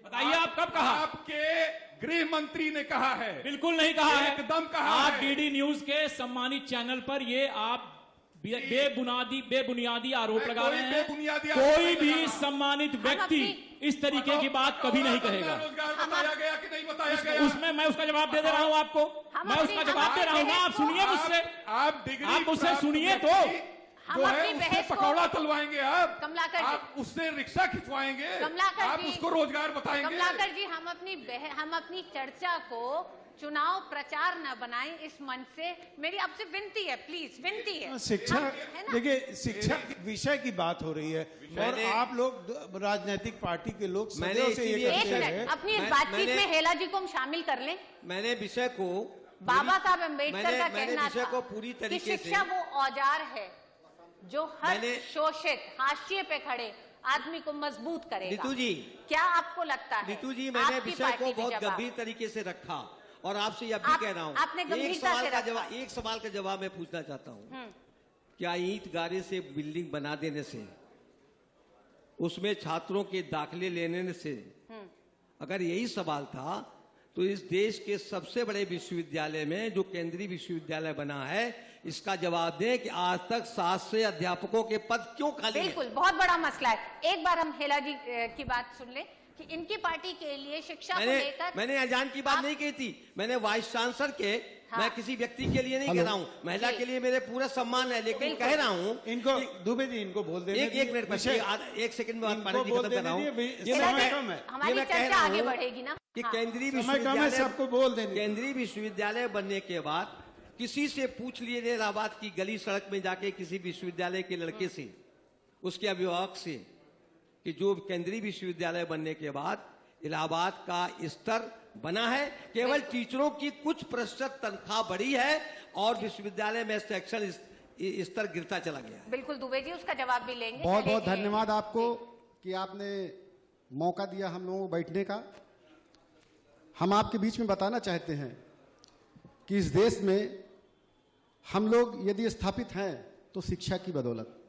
Speaker 4: बताइए आप कब कहा?
Speaker 5: आपके गृह मंत्री ने कहा है।
Speaker 4: बिल्कुल नहीं कहा है,
Speaker 5: एकदम कहा
Speaker 4: आप
Speaker 5: है।
Speaker 4: डीडी न्यूज के सम्मानित चैनल पर ये आप बेबुनियादी आरोप लगा रहे हैं। कोई भी सम्मानित व्यक्ति इस तरीके की बात कभी नहीं कहेगा।
Speaker 5: रोजगार बताया गया कि नहीं बताया गया?
Speaker 4: उसमें मैं उसका जवाब दे रहा हूं आपको, मैं उसका जवाब दे रहा हूं ना, आप सुनिए मुझसे,
Speaker 5: आप डिग्री
Speaker 4: आप मुझसे सुनिए तो।
Speaker 1: हम
Speaker 5: जो है
Speaker 1: अपनी
Speaker 5: उससे
Speaker 1: बहस को-
Speaker 5: पकौड़ा तलवाएंगे आप,
Speaker 1: कमलाकर जी।
Speaker 5: आप उससे रिक्शा खिंचवाएंगे,
Speaker 1: कमलाकर
Speaker 5: आप
Speaker 1: जी।
Speaker 5: उसको रोजगार बताएंगे।
Speaker 1: कमलाकर जी, हम अपनी चर्चा को चुनाव प्रचार न बनाएं इस मंच से। मेरी आपसे विनती है, प्लीज विनती है।
Speaker 2: शिक्षा,
Speaker 1: है ना?
Speaker 2: देखिए शिक्षा के विषय की बात हो रही है और आप लोग राजनीतिक पार्टी के लोग सदैव से ये
Speaker 1: एक
Speaker 2: कहते
Speaker 1: मिनट,
Speaker 2: हैं।
Speaker 1: अपनी इस बातचीत में हेला जी को हम शामिल कर लें।
Speaker 6: मैंने विषय को
Speaker 1: बाबा साहब अम्बेडकर का
Speaker 6: मैंने
Speaker 1: कहना
Speaker 6: विषय
Speaker 1: था
Speaker 6: को पूरी
Speaker 1: कि
Speaker 6: तरीके
Speaker 1: शिक्षा
Speaker 6: से
Speaker 1: वो औजार है जो हर
Speaker 6: मैंने-
Speaker 1: शोषित हाशिए पे खड़े आदमी को मजबूत करेगा।
Speaker 6: नीतू जी,
Speaker 1: क्या आपको लगता है?
Speaker 6: नीतू जी, मैंने
Speaker 1: आपकी
Speaker 6: विषय
Speaker 1: पार्टी
Speaker 6: को
Speaker 1: ने
Speaker 6: बहुत
Speaker 1: जवाब-
Speaker 6: गंभीर तरीके से रखा और आपसे यह भी कह रहा हूं,
Speaker 1: आपने गंभीरता से रखा।
Speaker 6: एक सवाल का जवाब मैं पूछना चाहता हूं। क्या ईंट गारे से बिल्डिंग बना देने से, उसमें छात्रों के दाखिले लेने से, अगर यही सवाल था तो इस देश के सबसे बड़े विश्वविद्यालय में जो केंद्रीय विश्वविद्यालय बना है, इसका जवाब दें कि आज तक 700 अध्यापकों के पद क्यों खाली हैं?
Speaker 1: बिल्कुल, बहुत बड़ा मसला है। एक बार हम हेला जी की बात सुन ले कि इनकी पार्टी के लिए शिक्षा को लेकर।
Speaker 6: मैंने अजान की बात नहीं की थी, मैंने वाइस चांसलर के,
Speaker 1: हाँ।
Speaker 6: मैं किसी व्यक्ति के लिए नहीं कह रहा हूँ, महिला
Speaker 1: जी।
Speaker 6: के लिए मेरे पूरा सम्मान है, लेकिन
Speaker 1: बिल्कुल।
Speaker 6: कह रहा हूँ
Speaker 2: इनको दुबे जी इनको बोल देने
Speaker 6: एक मिनट बस, एक सेकंड में बात पानी जी खत्म कर रहा हूँ।
Speaker 1: हेला
Speaker 6: मैं
Speaker 1: जी,
Speaker 6: कह- ये
Speaker 1: हमारी
Speaker 6: मैं कह
Speaker 1: चर्चा
Speaker 6: रहा
Speaker 1: आगे
Speaker 6: हूँ
Speaker 1: बढ़ेगी ना।
Speaker 6: कि
Speaker 1: हाँ।
Speaker 6: केंद्रीय
Speaker 2: समय कम है,
Speaker 6: विश्वविद्यालय,
Speaker 2: सबको बोल देने।
Speaker 6: केंद्रीय विश्वविद्यालय बनने के बाद किसी से पूछ लीजिए इलाहाबाद की गली सड़क में जाके किसी विश्वविद्यालय के लड़के से, उसके अभिभावक से, कि जो केंद्रीय विश्वविद्यालय बनने के बाद इलाहाबाद का स्तर बना है, केवल टीचरों की कुछ प्रतिशत तनख्वाह बढ़ी है और विश्वविद्यालय में शैक्षणिक स्तर गिरता चला गया है।
Speaker 1: बिल्कुल दुबे जी, उसका जवाब भी लेंगे।
Speaker 7: बहुत बहुत
Speaker 1: चलिए,
Speaker 7: धन्यवाद आपको कि आपने मौका दिया हम लोगों को बैठने का। हम आपके बीच में बताना चाहते हैं कि इस देश में हम लोग यदि स्थापित हैं तो शिक्षा की बदौलत।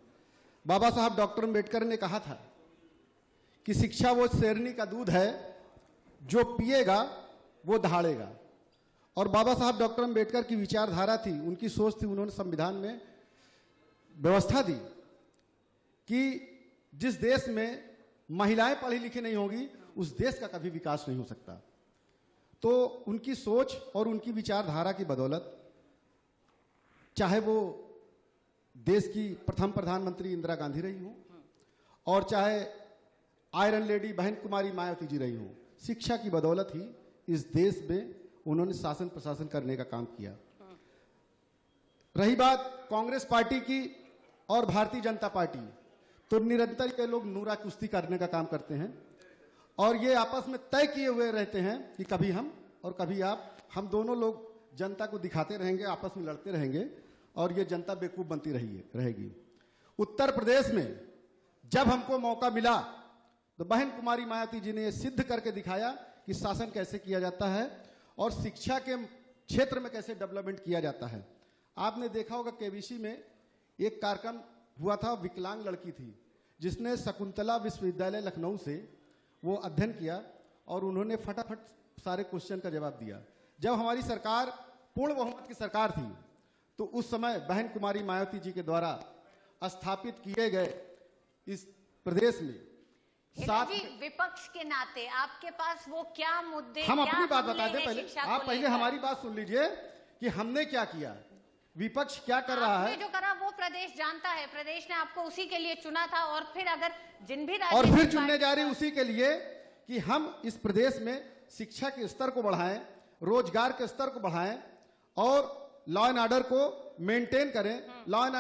Speaker 7: बाबा साहब डॉक्टर अम्बेडकर ने कहा था कि शिक्षा वो शेरनी का दूध है जो पिएगा वो दहाड़ेगा। और बाबा साहब डॉक्टर अम्बेडकर की विचारधारा थी, उनकी सोच थी, उन्होंने संविधान में व्यवस्था दी कि जिस देश में महिलाएं पढ़ी लिखी नहीं होगी उस देश का कभी विकास नहीं हो सकता। तो उनकी सोच और उनकी विचारधारा की बदौलत, चाहे वो देश की प्रथम प्रधानमंत्री इंदिरा गांधी रही हो और चाहे आयरन लेडी बहन कुमारी मायावती जी रही हो, शिक्षा की बदौलत ही इस देश में उन्होंने शासन प्रशासन करने का काम किया। रही बात कांग्रेस पार्टी की और भारतीय जनता पार्टी, तो निरंतर ये लोग नूरा कुश्ती करने का काम करते हैं और ये आपस में तय किए हुए रहते हैं कि कभी हम और कभी आप, हम दोनों लोग जनता को दिखाते रहेंगे, आपस में लड़ते रहेंगे और ये जनता बेवकूफ बनती रहेगी। उत्तर प्रदेश में जब हमको मौका मिला तो बहन कुमारी मायावती जी ने यह सिद्ध करके दिखाया कि शासन कैसे किया जाता है और शिक्षा के क्षेत्र में कैसे डेवलपमेंट किया जाता है। आपने देखा होगा केबीसी में एक कार्यक्रम हुआ था, विकलांग लड़की थी जिसने शकुंतला विश्वविद्यालय लखनऊ से वो अध्ययन किया और उन्होंने फटाफट सारे क्वेश्चन का जवाब दिया। जब हमारी सरकार पूर्ण बहुमत की सरकार थी तो उस समय बहन कुमारी मायावती जी के द्वारा स्थापित किए गए इस प्रदेश में
Speaker 1: हेला जी, विपक्ष के नाते आपके पास वो क्या मुद्दे,
Speaker 7: हम
Speaker 1: क्या
Speaker 7: अपनी बात
Speaker 1: हमले
Speaker 7: बता दें
Speaker 1: हैं
Speaker 7: पहले,
Speaker 1: शिक्षा
Speaker 7: आप
Speaker 1: को
Speaker 7: पहले
Speaker 1: लेकर?
Speaker 7: हमारी बात सुन लीजिए कि हमने क्या किया, विपक्ष क्या कर रहा
Speaker 1: आपने
Speaker 7: है।
Speaker 1: जो करा वो प्रदेश जानता है, प्रदेश ने आपको उसी के लिए चुना था और फिर अगर जिन भी
Speaker 7: और फिर
Speaker 1: राजनीतिक
Speaker 7: चुनने
Speaker 1: पार्टी-
Speaker 7: जा रही उसी के लिए कि हम इस प्रदेश में शिक्षा के स्तर को बढ़ाएं, रोजगार के स्तर को बढ़ाएं और लॉ एंड ऑर्डर को मेंटेन करें। लॉ एंड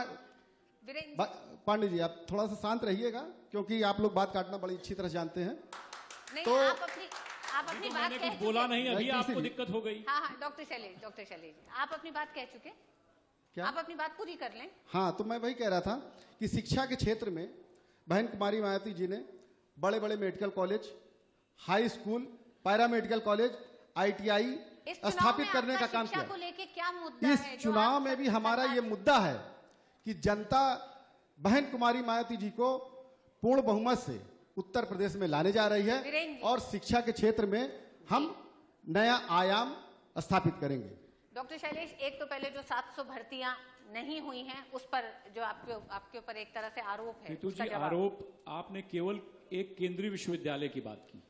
Speaker 1: वीरेंद्र
Speaker 7: पांडे जी आप थोड़ा सा शांत रहिएगा क्योंकि आप लोग बात काटना बड़ी अच्छी तरह जानते हैं।
Speaker 1: नहीं,
Speaker 7: तो-
Speaker 1: आप अपनी बात
Speaker 4: मैंने
Speaker 1: कह
Speaker 4: कुछ बोला
Speaker 1: चुके।
Speaker 4: नहीं, अभी
Speaker 7: नहीं,
Speaker 4: आपको
Speaker 7: किसी भी-
Speaker 4: दिक्कत हो गई।
Speaker 1: हाँ हाँ डॉक्टर शैलेश आप अपनी बात कह चुके,
Speaker 7: क्या?
Speaker 1: आप अपनी बात पूरी कर लें।
Speaker 7: हाँ, तो मैं वही कह रहा था कि शिक्षा के क्षेत्र में बहन कुमारी मायावती जी ने बड़े बड़े medical college, high school, para medical college, ITI
Speaker 1: इस चुनाव
Speaker 7: स्थापित
Speaker 1: में
Speaker 7: करने
Speaker 1: आपका
Speaker 7: का काम
Speaker 1: शिक्षा
Speaker 7: किया।
Speaker 1: को लेके क्या मुद्दा
Speaker 7: इस
Speaker 1: है जो
Speaker 7: चुनाव
Speaker 1: आप
Speaker 7: में भी
Speaker 1: सब
Speaker 7: हमारा ये
Speaker 1: सरकार-
Speaker 7: मुद्दा है कि जनता बहन कुमारी मायावती जी को पूर्ण बहुमत से उत्तर प्रदेश में लाने जा रही
Speaker 1: वीरेंद्र
Speaker 7: है
Speaker 1: जी।
Speaker 7: और शिक्षा के क्षेत्र में हम नया आयाम स्थापित करेंगे।
Speaker 1: डॉक्टर शैलेश, एक तो पहले जो 700 भर्तियां नहीं हुई हैं उस पर जो आपके ऊपर एक तरह से आरोप है,
Speaker 4: ऋतु
Speaker 1: उसका
Speaker 4: जी,
Speaker 1: जवाब।
Speaker 4: आरोप आपने केवल एक केंद्रीय विश्वविद्यालय की बात की।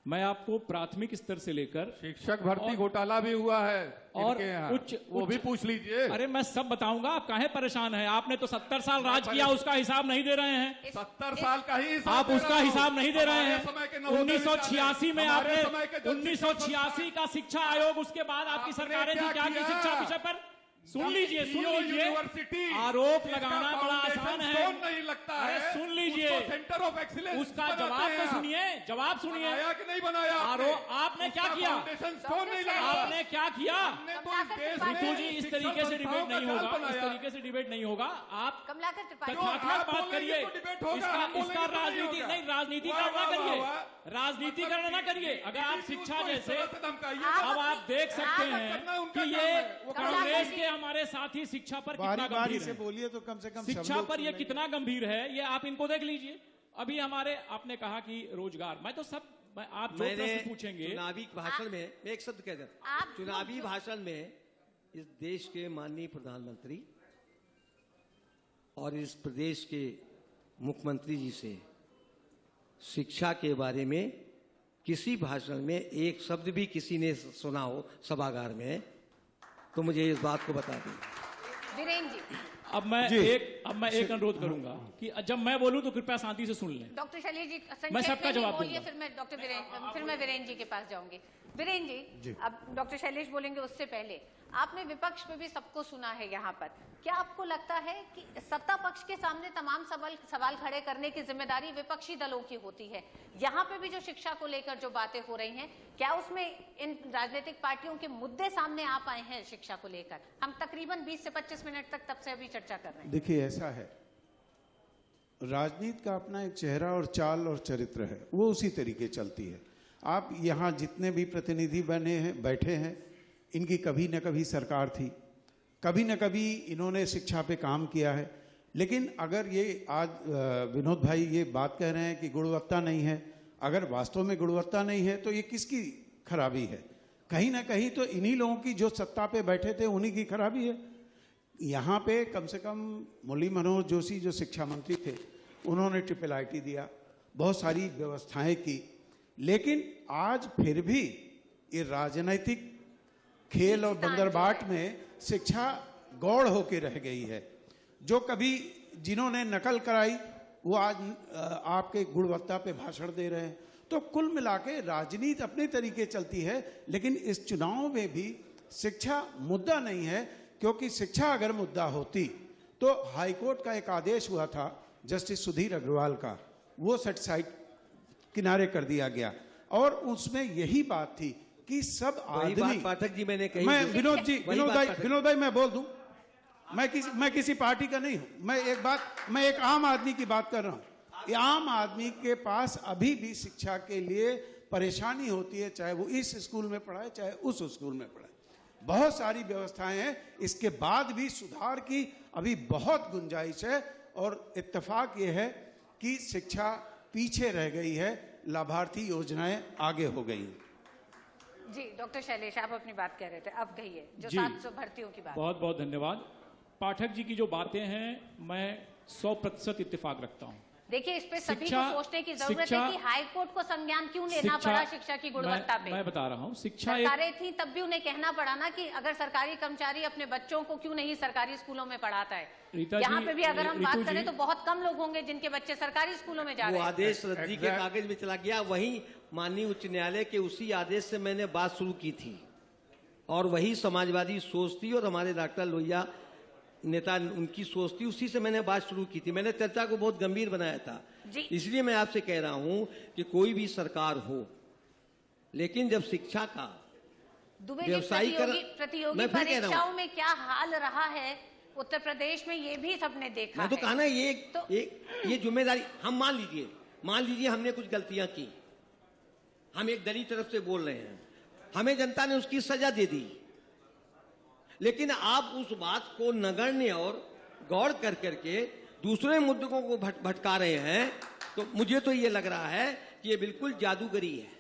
Speaker 4: मैं आपको प्राथमिक स्तर से लेकर
Speaker 5: शिक्षक भर्ती
Speaker 4: और-
Speaker 5: घोटाला भी हुआ है
Speaker 4: और
Speaker 5: इनके यहाँ। वो
Speaker 4: उच्च-
Speaker 5: भी पूछ लीजिए।
Speaker 4: अरे मैं सब बताऊंगा, आप काहे परेशान हैं? आपने तो 70 साल राज किया, उसका हिसाब नहीं दे रहे हैं।
Speaker 5: 70 साल का ही हिसाब
Speaker 4: आप
Speaker 5: दे
Speaker 4: उसका
Speaker 5: रहा हूं।
Speaker 4: हिसाब नहीं दे रहे
Speaker 5: हमारे
Speaker 4: हैं।
Speaker 5: समय के नवोदय
Speaker 4: 1986 में
Speaker 5: विद्यालय, हमारे
Speaker 4: आपने
Speaker 5: समय के जो
Speaker 4: 1986 का शिक्षा आयोग, उसके बाद आपकी
Speaker 5: आपने
Speaker 4: सरकारें थी,
Speaker 5: क्या
Speaker 4: क्या की
Speaker 5: किया?
Speaker 4: शिक्षा विषय पर? सुन लीजिए
Speaker 5: यूनिवर्सिटी
Speaker 4: आरोप
Speaker 5: जिसका
Speaker 4: लगाना बड़ा
Speaker 5: फाउंडेशन
Speaker 4: आसान है।
Speaker 5: स्टोन नहीं लगता
Speaker 4: अरे
Speaker 5: है,
Speaker 4: सुन लीजिए,
Speaker 5: उसको सेंटर ऑफ एक्सीलेंस
Speaker 4: उसका
Speaker 5: बनाते
Speaker 4: जवाब
Speaker 5: हैं
Speaker 4: तो
Speaker 5: आप।
Speaker 4: सुनिए, जवाब सुनिए।
Speaker 5: बनाया कि नहीं बनाया
Speaker 4: आरोप आपने क्या
Speaker 5: उसका
Speaker 4: किया?
Speaker 5: फाउंडेशन स्टोन नहीं लगा।
Speaker 4: आपने क्या किया?
Speaker 5: हमने तो इस देश में
Speaker 4: ऋतु जी, इस
Speaker 5: शिक्षा
Speaker 4: तरीके से डिबेट
Speaker 5: संस्थाओं का
Speaker 4: नहीं
Speaker 5: जाल
Speaker 4: होगा, इस
Speaker 5: बनाया।
Speaker 4: तरीके से डिबेट नहीं होगा। आप
Speaker 1: कमलाकर त्रिपाठी,
Speaker 4: तथ्यात्मक
Speaker 5: आप
Speaker 4: बात
Speaker 5: बोलेंगे
Speaker 4: करिए,
Speaker 5: तो डिबेट होगा,
Speaker 4: इसका
Speaker 5: हम बोलेंगे
Speaker 4: इसका
Speaker 5: तो नहीं
Speaker 4: राजनीति
Speaker 5: होगा।
Speaker 4: नहीं, राजनीतिकरण
Speaker 5: वाह,
Speaker 4: ना
Speaker 5: वाह,
Speaker 4: करिए,
Speaker 5: वाह, वाह।
Speaker 4: राजनीतिकरण ना करिए। अगर आप
Speaker 5: किसी
Speaker 4: शिक्षा
Speaker 5: उसको इस
Speaker 4: जैसे
Speaker 5: तरह से धमकाइए।
Speaker 4: अब आप देख सकते
Speaker 1: आप
Speaker 4: हैं
Speaker 5: करना उनका
Speaker 4: कि
Speaker 5: काम
Speaker 4: ये
Speaker 5: है, वो काम
Speaker 4: कांग्रेस
Speaker 1: है।
Speaker 4: के हमारे साथी शिक्षा पर कितना
Speaker 2: बारी बारी
Speaker 4: गंभीर
Speaker 2: से
Speaker 4: है,
Speaker 2: बोलिए तो कम से कम सब
Speaker 4: शिक्षा
Speaker 2: लोग
Speaker 4: पर ये
Speaker 2: सुन
Speaker 4: कितना गंभीर है, ये आप इनको देख लीजिए। अभी हमारे आपने कहा कि रोजगार, मैं तो सब आप जो
Speaker 6: मैंने
Speaker 4: प्रश्न पूछेंगे
Speaker 6: चुनावी भाषण में मैं एक शब्द कह देता
Speaker 1: आप
Speaker 6: चुनावी भाषण में इस देश के माननीय प्रधानमंत्री और इस प्रदेश के मुख्यमंत्री जी से शिक्षा के बारे में किसी भाषण में एक शब्द भी किसी ने सुना हो सभागार में तो मुझे इस बात को बता दें।
Speaker 1: वीरेंद्र जी,
Speaker 4: अब मैं
Speaker 2: जी।
Speaker 4: एक अनुरोध करूंगा कि जब मैं बोलूं तो कृपया शांति से सुन लें।
Speaker 1: डॉक्टर शैलेश जी
Speaker 4: मैं
Speaker 1: संक्षेप
Speaker 4: सबका
Speaker 1: में ही
Speaker 4: जवाब
Speaker 1: बोलिए,
Speaker 4: दूंगा।
Speaker 1: फिर मैं वीरेंद्र जी के पास जाऊंगी। वीरेंद्र जी, अब डॉक्टर शैलेश बोलेंगे उससे पहले आपने विपक्ष पे भी सबको सुना है यहाँ पर। क्या आपको लगता है कि सत्ता पक्ष के सामने तमाम सवाल खड़े करने की जिम्मेदारी विपक्षी दलों की होती है? यहाँ पे भी जो शिक्षा को लेकर जो बातें हो रही हैं, क्या उसमें इन राजनीतिक पार्टियों के मुद्दे सामने आ पाए हैं शिक्षा को लेकर? हम तकरीबन 20 से 25 मिनट तक तब से अभी चर्चा कर रहे हैं।
Speaker 2: देखिए, ऐसा है, राजनीति का अपना एक चेहरा और चाल और चरित्र है, वो उसी तरीके चलती है। आप यहाँ जितने भी प्रतिनिधि बने हैं, बैठे हैं, इनकी कभी न कभी सरकार थी, कभी न कभी इन्होंने शिक्षा पे काम किया है। लेकिन अगर ये आज विनोद भाई ये बात कह रहे हैं कि गुणवत्ता नहीं है, अगर वास्तव में गुणवत्ता नहीं है तो ये किसकी खराबी है? कहीं ना कहीं तो इन्हीं लोगों की जो सत्ता पे बैठे थे उन्हीं की खराबी है। यहाँ पे कम से कम मुरली मनोहर जोशी जो शिक्षा मंत्री थे, उन्होंने IIIT दिया, बहुत सारी व्यवस्थाएं की, लेकिन आज फिर भी ये राजनीतिक खेल और बंदरबाट में शिक्षा गौड़ होके रह गई है। जो कभी जिन्होंने नकल कराई वो आज आपके गुणवत्ता पे भाषण दे रहे हैं। तो कुल मिला के राजनीति अपने तरीके चलती है, लेकिन इस चुनाव में भी शिक्षा मुद्दा नहीं है, क्योंकि शिक्षा अगर मुद्दा होती तो हाईकोर्ट का एक आदेश हुआ था जस्टिस सुधीर अग्रवाल का, वो सेटिसाइड किनारे कर दिया गया और उसमें यही बात थी कि सब
Speaker 6: वही
Speaker 2: आदमी,
Speaker 6: बात पाठक जी मैंने कही
Speaker 2: मैं
Speaker 6: थी।
Speaker 2: विनोद जी,
Speaker 6: वही बात
Speaker 2: विनोद भाई मैं बोल दूं, मैं किसी पार्टी का नहीं हूं, मैं एक आम आदमी की बात कर रहा हूं। ये आम आदमी के पास अभी भी शिक्षा के लिए परेशानी होती है, चाहे वो इस स्कूल में पढ़ाए चाहे उस स्कूल में पढ़ाए। बहुत सारी व्यवस्थाएं हैं, इसके बाद भी सुधार की अभी बहुत गुंजाइश है और इत्तेफाक ये है कि शिक्षा पीछे रह गई है, लाभार्थी योजनाएं आगे हो गई हैं।
Speaker 1: जी डॉक्टर शैलेश, आप अपनी बात कह रहे थे, अब कहिए जो
Speaker 4: जी।
Speaker 1: 700 भर्तियों की बात।
Speaker 4: बहुत बहुत धन्यवाद। पाठक जी की जो बातें हैं मैं 100% इत्तेफाक रखता हूं।
Speaker 1: देखिए, इस पे सभी को
Speaker 4: शिक्षा-
Speaker 1: सोचने की जरूरत है
Speaker 4: शिक्षा-
Speaker 1: कि हाई कोर्ट को संज्ञान क्यों लेना पड़ा शिक्षा की गुणवत्ता पे।
Speaker 4: मैं बता रहा हूं, शिक्षा एक
Speaker 1: सरकारें थी तब भी उन्हें कहना पड़ा ना कि अगर सरकारी कर्मचारी अपने बच्चों को क्यों नहीं सरकारी स्कूलों में पढ़ाता है।
Speaker 4: रीता
Speaker 1: यहाँ
Speaker 4: जी,
Speaker 1: पे भी अगर हम
Speaker 4: ऋतु
Speaker 1: बात
Speaker 4: जी,
Speaker 1: करें तो बहुत कम लोग होंगे जिनके बच्चे सरकारी स्कूलों में जा
Speaker 6: वो
Speaker 1: रहे हैं।
Speaker 6: आदेश रद्दी के कागज में चला गया, वही माननीय उच्च न्यायालय के उसी आदेश से मैंने बात शुरू की थी और वही समाजवादी सोच थी और हमारे डॉक्टर लोहिया नेता उनकी सोच थी, उसी से मैंने बात शुरू की थी। मैंने चर्चा को बहुत गंभीर बनाया था।
Speaker 1: जी।
Speaker 6: इसलिए मैं आपसे कह रहा हूं कि कोई भी सरकार हो, लेकिन जब शिक्षा का
Speaker 1: दुबे जी,
Speaker 6: व्यवसायीकरण-
Speaker 1: प्रतियोगी
Speaker 6: मैं फिर कह रहा हूं।
Speaker 1: परीक्षाओं में क्या हाल रहा है उत्तर प्रदेश में, ये भी सबने देखा
Speaker 6: मैं तो
Speaker 1: है।
Speaker 6: कहा ना,
Speaker 1: तो-
Speaker 6: ये जिम्मेदारी हम मान लीजिए हमने कुछ गलतियां की, हम एक दलीय तरफ से बोल रहे हैं, हमें जनता ने उसकी सजा दे दी, लेकिन आप उस बात को नगण्य और गौर कर करके दूसरे मुद्दों को भटका रहे हैं, तो मुझे तो ये लग रहा है कि ये बिल्कुल जादूगरी है।